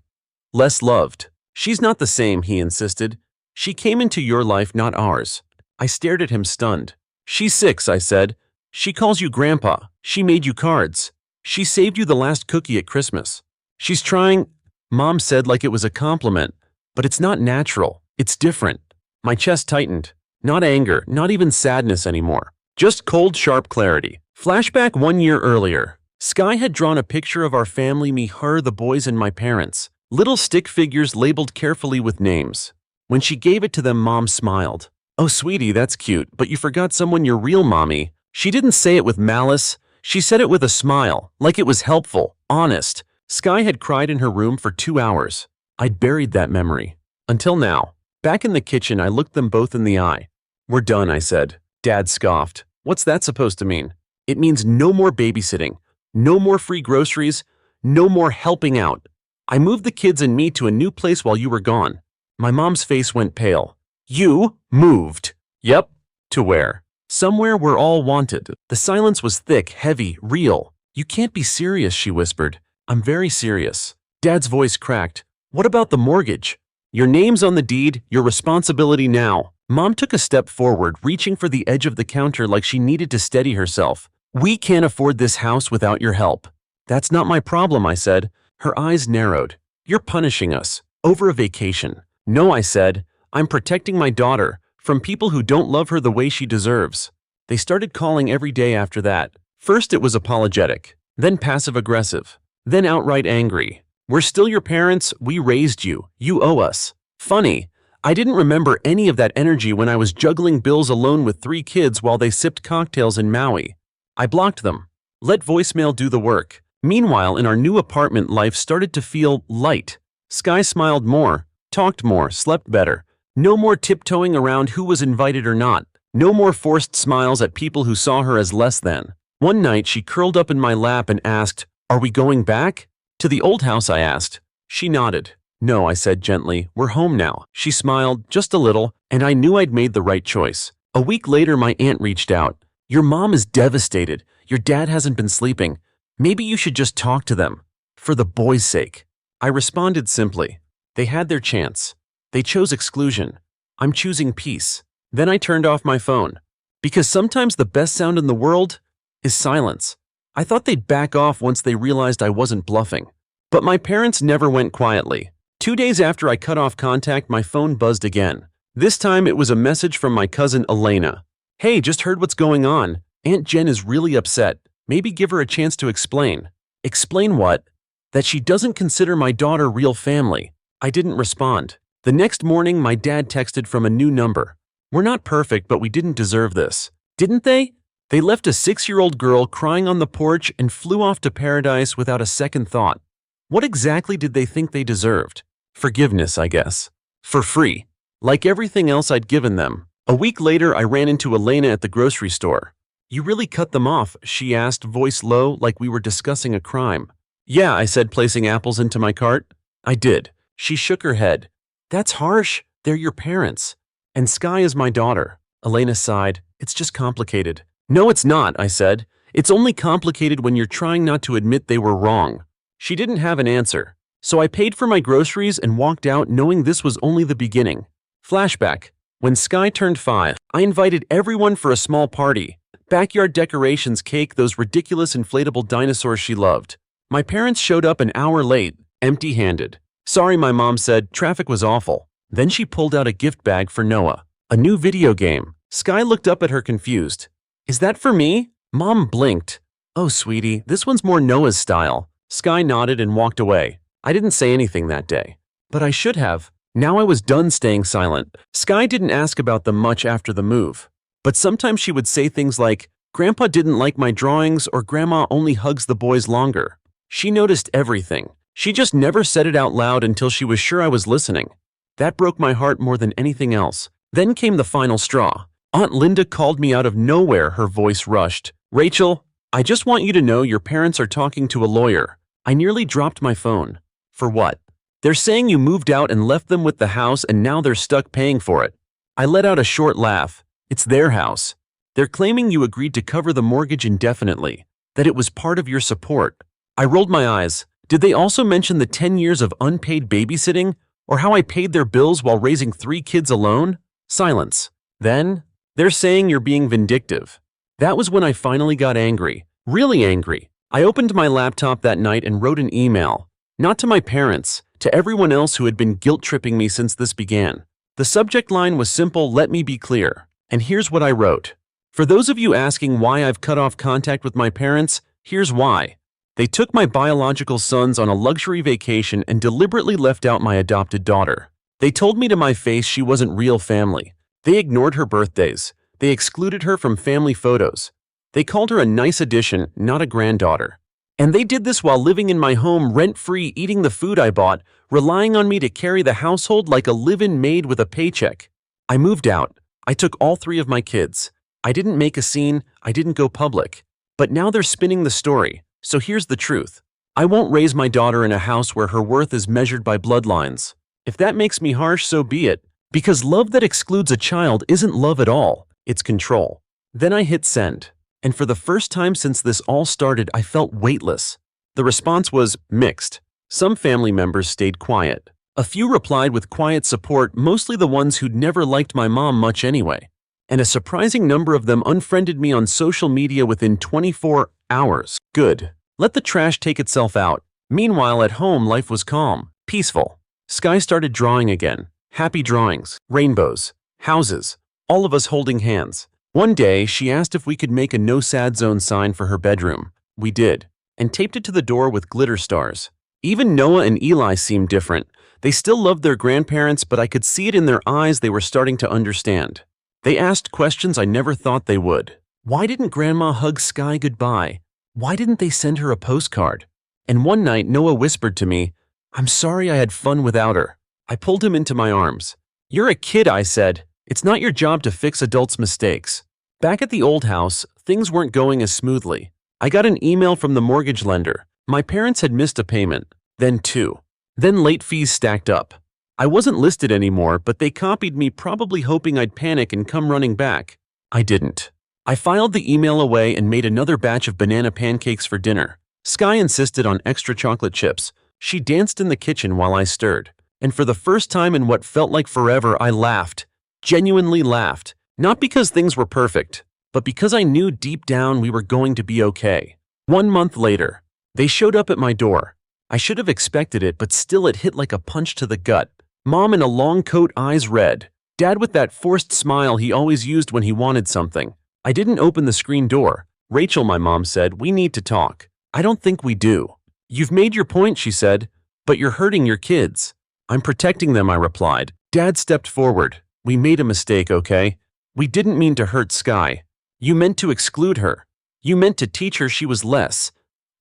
Less loved." "She's not the same," he insisted. "She came into your life, not ours." I stared at him stunned. "She's 6, I said. "She calls you Grandpa. She made you cards. She saved you the last cookie at Christmas. She's trying," Mom said like it was a compliment. "But it's not natural. It's different." My chest tightened. Not anger, not even sadness anymore. Just cold, sharp clarity. Flashback 1 year earlier. Sky had drawn a picture of our family, me, her, the boys, and my parents. Little stick figures labeled carefully with names. When she gave it to them, Mom smiled. "Oh, sweetie, that's cute, but you forgot someone, your real mommy." She didn't say it with malice. She said it with a smile, like it was helpful, honest. Sky had cried in her room for 2 hours. I'd buried that memory. Until now. Back in the kitchen, I looked them both in the eye. "We're done," I said. Dad scoffed. "What's that supposed to mean?" "It means no more babysitting, no more free groceries, no more helping out. I moved the kids and me to a new place while you were gone." My mom's face went pale. "You moved?" "Yep." "To where?" "Somewhere we're all wanted." The silence was thick, heavy, real. "You can't be serious," she whispered. "I'm very serious." Dad's voice cracked. "What about the mortgage?" "Your name's on the deed, your responsibility now." Mom took a step forward, reaching for the edge of the counter like she needed to steady herself. "We can't afford this house without your help." "That's not my problem," I said. Her eyes narrowed. "You're punishing us. Over a vacation." "No," I said. "I'm protecting my daughter from people who don't love her the way she deserves." They started calling every day after that. First it was apologetic, then passive-aggressive, then outright angry. "We're still your parents. We raised you. You owe us." Funny, I didn't remember any of that energy when I was juggling bills alone with 3 kids while they sipped cocktails in Maui. I blocked them. Let voicemail do the work. Meanwhile, in our new apartment, life started to feel light. Sky smiled more, talked more, slept better. No more tiptoeing around who was invited or not. No more forced smiles at people who saw her as less than. One night, she curled up in my lap and asked, "Are we going back?" "To the old house," I asked. She nodded. "No," I said gently, "we're home now." She smiled, just a little, and I knew I'd made the right choice. A week later, my aunt reached out. "Your mom is devastated. Your dad hasn't been sleeping. Maybe you should just talk to them. For the boys' sake." I responded simply. They had their chance. They chose exclusion. I'm choosing peace. Then I turned off my phone. Because sometimes the best sound in the world is silence. I thought they'd back off once they realized I wasn't bluffing. But my parents never went quietly. 2 days after I cut off contact, my phone buzzed again. This time it was a message from my cousin Elena. "Hey, just heard what's going on. Aunt Jen is really upset. Maybe give her a chance to explain." "Explain what?" "That she doesn't consider my daughter real family." I didn't respond. The next morning, my dad texted from a new number. "We're not perfect, but we didn't deserve this." Didn't they? They left a 6-year-old girl crying on the porch and flew off to paradise without a second thought. What exactly did they think they deserved? Forgiveness, I guess. For free. Like everything else I'd given them. A week later, I ran into Elena at the grocery store. "You really cut them off?" she asked, voice low, like we were discussing a crime. "Yeah," I said, placing apples into my cart. "I did." She shook her head. "That's harsh. They're your parents. And Sky is my daughter." Elena sighed. "It's just complicated." "No, it's not," I said. "It's only complicated when you're trying not to admit they were wrong." She didn't have an answer. So I paid for my groceries and walked out knowing this was only the beginning. Flashback. When Sky turned 5, I invited everyone for a small party. Backyard decorations, cake, those ridiculous inflatable dinosaurs she loved. My parents showed up an hour late, empty-handed. "Sorry," my mom said, "traffic was awful." Then she pulled out a gift bag for Noah. A new video game. Sky looked up at her confused. "Is that for me?" Mom blinked. "Oh, sweetie, this one's more Noah's style." Sky nodded and walked away. I didn't say anything that day. But I should have. Now I was done staying silent. Sky didn't ask about them much after the move. But sometimes she would say things like, "Grandpa didn't like my drawings," or "Grandma only hugs the boys longer." She noticed everything. She just never said it out loud until she was sure I was listening. That broke my heart more than anything else. Then came the final straw. Aunt Linda called me out of nowhere, her voice rushed. "Rachel, I just want you to know your parents are talking to a lawyer." I nearly dropped my phone. "For what?" "They're saying you moved out and left them with the house and now they're stuck paying for it." I let out a short laugh. "It's their house. They're claiming you agreed to cover the mortgage indefinitely, that it was part of your support." I rolled my eyes. Did they also mention the 10 years of unpaid babysitting, or how I paid their bills while raising 3 kids alone? Silence. Then, "They're saying you're being vindictive." That was when I finally got angry. Really angry. I opened my laptop that night and wrote an email. Not to my parents, to everyone else who had been guilt-tripping me since this began. The subject line was simple: "Let me be clear." And here's what I wrote. "For those of you asking why I've cut off contact with my parents, here's why. They took my biological sons on a luxury vacation and deliberately left out my adopted daughter. They told me to my face she wasn't real family. They ignored her birthdays. They excluded her from family photos. They called her a nice addition, not a granddaughter. And they did this while living in my home rent-free, eating the food I bought, relying on me to carry the household like a live-in maid with a paycheck. I moved out. I took all 3 of my kids. I didn't make a scene. I didn't go public. But now they're spinning the story. So here's the truth. I won't raise my daughter in a house where her worth is measured by bloodlines. If that makes me harsh, so be it. Because love that excludes a child isn't love at all. It's control. Then I hit send. And for the first time since this all started, I felt weightless. The response was mixed. Some family members stayed quiet. A few replied with quiet support, mostly the ones who'd never liked my mom much anyway. And a surprising number of them unfriended me on social media within 24 hours. Good. Let the trash take itself out. Meanwhile, at home, life was calm, peaceful. Sky started drawing again. Happy drawings, rainbows, houses, all of us holding hands. One day, she asked if we could make a no sad zone sign for her bedroom. We did, and taped it to the door with glitter stars. Even Noah and Eli seemed different. They still loved their grandparents, but I could see it in their eyes they were starting to understand. They asked questions I never thought they would. Why didn't Grandma hug Sky goodbye? Why didn't they send her a postcard? And one night, Noah whispered to me, "I'm sorry I had fun without her." I pulled him into my arms. "You're a kid," I said. It's not your job to fix adults' mistakes. Back at the old house, things weren't going as smoothly. I got an email from the mortgage lender. My parents had missed a payment, then two. Then late fees stacked up. I wasn't listed anymore, but they copied me, probably hoping I'd panic and come running back. I didn't. I filed the email away and made another batch of banana pancakes for dinner. Sky insisted on extra chocolate chips. She danced in the kitchen while I stirred. And for the first time in what felt like forever, I laughed. Genuinely laughed. Not because things were perfect, but because I knew deep down we were going to be okay. 1 month later, they showed up at my door. I should have expected it, but still it hit like a punch to the gut. Mom in a long coat, eyes red. Dad with that forced smile he always used when he wanted something. I didn't open the screen door. Rachel, my mom said, we need to talk. I don't think we do. You've made your point, she said, but you're hurting your kids. I'm protecting them, I replied. Dad stepped forward. We made a mistake, okay? We didn't mean to hurt Sky. You meant to exclude her. You meant to teach her she was less.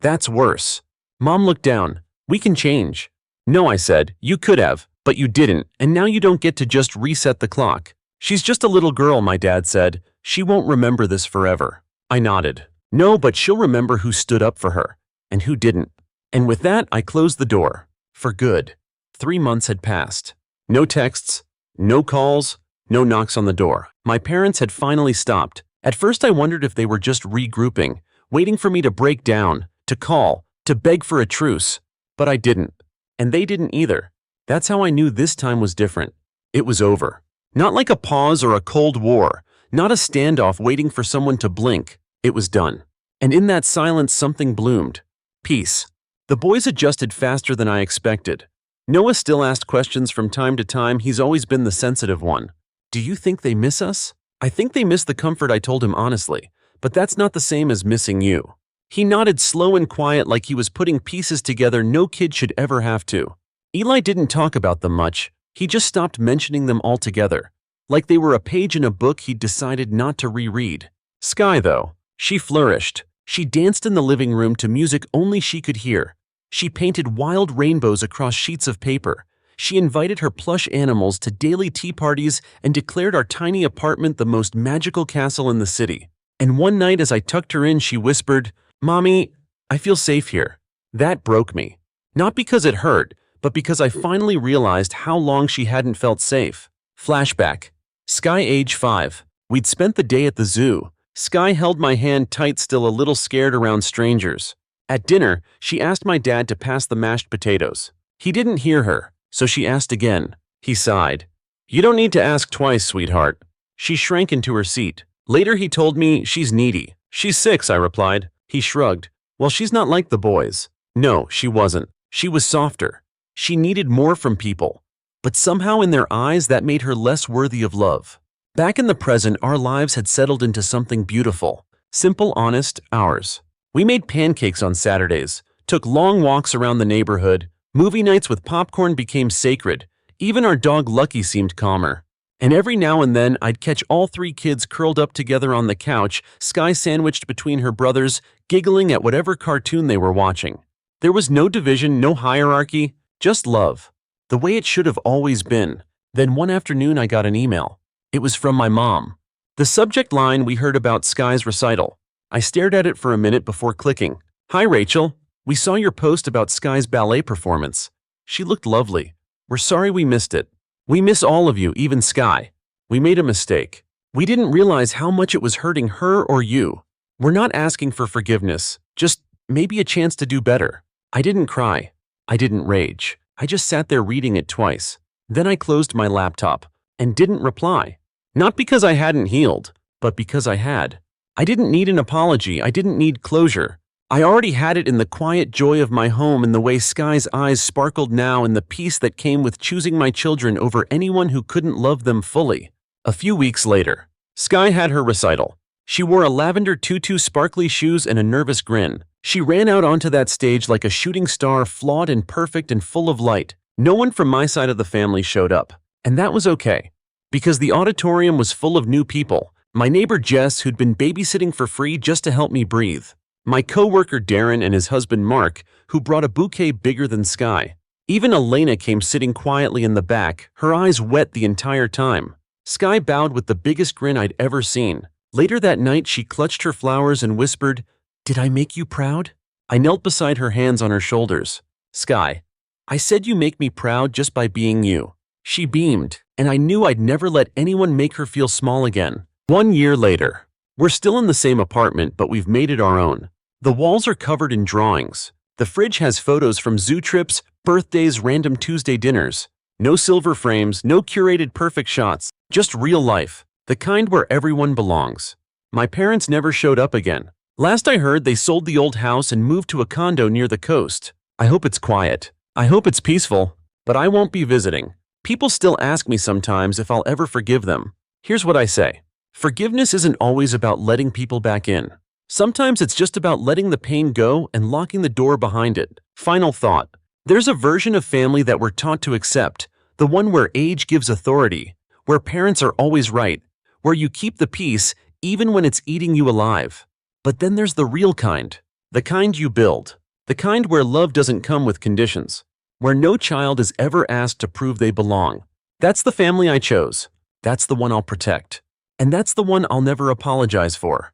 That's worse. Mom looked down. We can change. No, I said, you could have, but you didn't, and now you don't get to just reset the clock. She's just a little girl, my dad said. She won't remember this forever. I nodded. No, but she'll remember who stood up for her, and who didn't. And with that, I closed the door. For good. 3 months had passed. No texts, no calls, no knocks on the door. My parents had finally stopped. At first I wondered if they were just regrouping, waiting for me to break down, to call, to beg for a truce. But I didn't. And they didn't either. That's how I knew this time was different. It was over. Not like a pause or a cold war, not a standoff waiting for someone to blink. It was done. And in that silence something bloomed. Peace. The boys adjusted faster than I expected. Noah still asked questions from time to time. He's always been the sensitive one. Do you think they miss us? I think they miss the comfort, I told him honestly, but that's not the same as missing you. He nodded slow and quiet like he was putting pieces together no kid should ever have to. Eli didn't talk about them much. He just stopped mentioning them altogether, like they were a page in a book he'd decided not to reread. Sky, though, she flourished. She danced in the living room to music only she could hear. She painted wild rainbows across sheets of paper. She invited her plush animals to daily tea parties and declared our tiny apartment the most magical castle in the city. And one night as I tucked her in, she whispered, "Mommy, I feel safe here." That broke me. Not because it hurt, but because I finally realized how long she hadn't felt safe. Flashback. Sky, age 5. We'd spent the day at the zoo. Sky held my hand tight, still a little scared around strangers. At dinner, she asked my dad to pass the mashed potatoes. He didn't hear her, so she asked again. He sighed. "You don't need to ask twice, sweetheart." She shrank into her seat. Later he told me she's needy. "She's 6, I replied. He shrugged. "Well, she's not like the boys." No, she wasn't. She was softer. She needed more from people. But somehow in their eyes that made her less worthy of love. Back in the present, our lives had settled into something beautiful. Simple, honest, ours. We made pancakes on Saturdays, took long walks around the neighborhood. Movie nights with popcorn became sacred. Even our dog Lucky seemed calmer. And every now and then I'd catch all 3 kids curled up together on the couch, Sky sandwiched between her brothers, giggling at whatever cartoon they were watching. There was no division, no hierarchy, just love. The way it should have always been. Then one afternoon I got an email. It was from my mom. The subject line: "We heard about Sky's recital." I stared at it for a minute before clicking. "Hi, Rachel. We saw your post about Sky's ballet performance." She looked lovely. "We're sorry we missed it. We miss all of you, even Sky. We made a mistake. We didn't realize how much it was hurting her or you. We're not asking for forgiveness, just maybe a chance to do better." I didn't cry. I didn't rage. I just sat there reading it twice. Then I closed my laptop and didn't reply. Not because I hadn't healed, but because I had. I didn't need an apology. I didn't need closure. I already had it in the quiet joy of my home, in the way Sky's eyes sparkled now, in the peace that came with choosing my children over anyone who couldn't love them fully. A few weeks later, Sky had her recital. She wore a lavender tutu, sparkly shoes, and a nervous grin. She ran out onto that stage like a shooting star, flawed and perfect and full of light. No one from my side of the family showed up, and that was okay, because the auditorium was full of new people. My neighbor Jess, who'd been babysitting for free just to help me breathe. My co-worker Darren and his husband Mark, who brought a bouquet bigger than Sky. Even Elena came sitting quietly in the back, her eyes wet the entire time. Sky bowed with the biggest grin I'd ever seen. Later that night, she clutched her flowers and whispered, "Did I make you proud?" I knelt beside her, hands on her shoulders. "Sky, I said you make me proud just by being you." She beamed, and I knew I'd never let anyone make her feel small again. 1 year later. We're still in the same apartment, but we've made it our own. The walls are covered in drawings. The fridge has photos from zoo trips, birthdays, random Tuesday dinners. No silver frames, no curated perfect shots, just real life, the kind where everyone belongs. My parents never showed up again. Last I heard, they sold the old house and moved to a condo near the coast. I hope it's quiet. I hope it's peaceful. But I won't be visiting. People still ask me sometimes if I'll ever forgive them. Here's what I say. Forgiveness isn't always about letting people back in. Sometimes it's just about letting the pain go and locking the door behind it. Final thought. There's a version of family that we're taught to accept, the one where age gives authority, where parents are always right, where you keep the peace even when it's eating you alive. But then there's the real kind, the kind you build, the kind where love doesn't come with conditions, where no child is ever asked to prove they belong. That's the family I chose. That's the one I'll protect. And that's the one I'll never apologize for.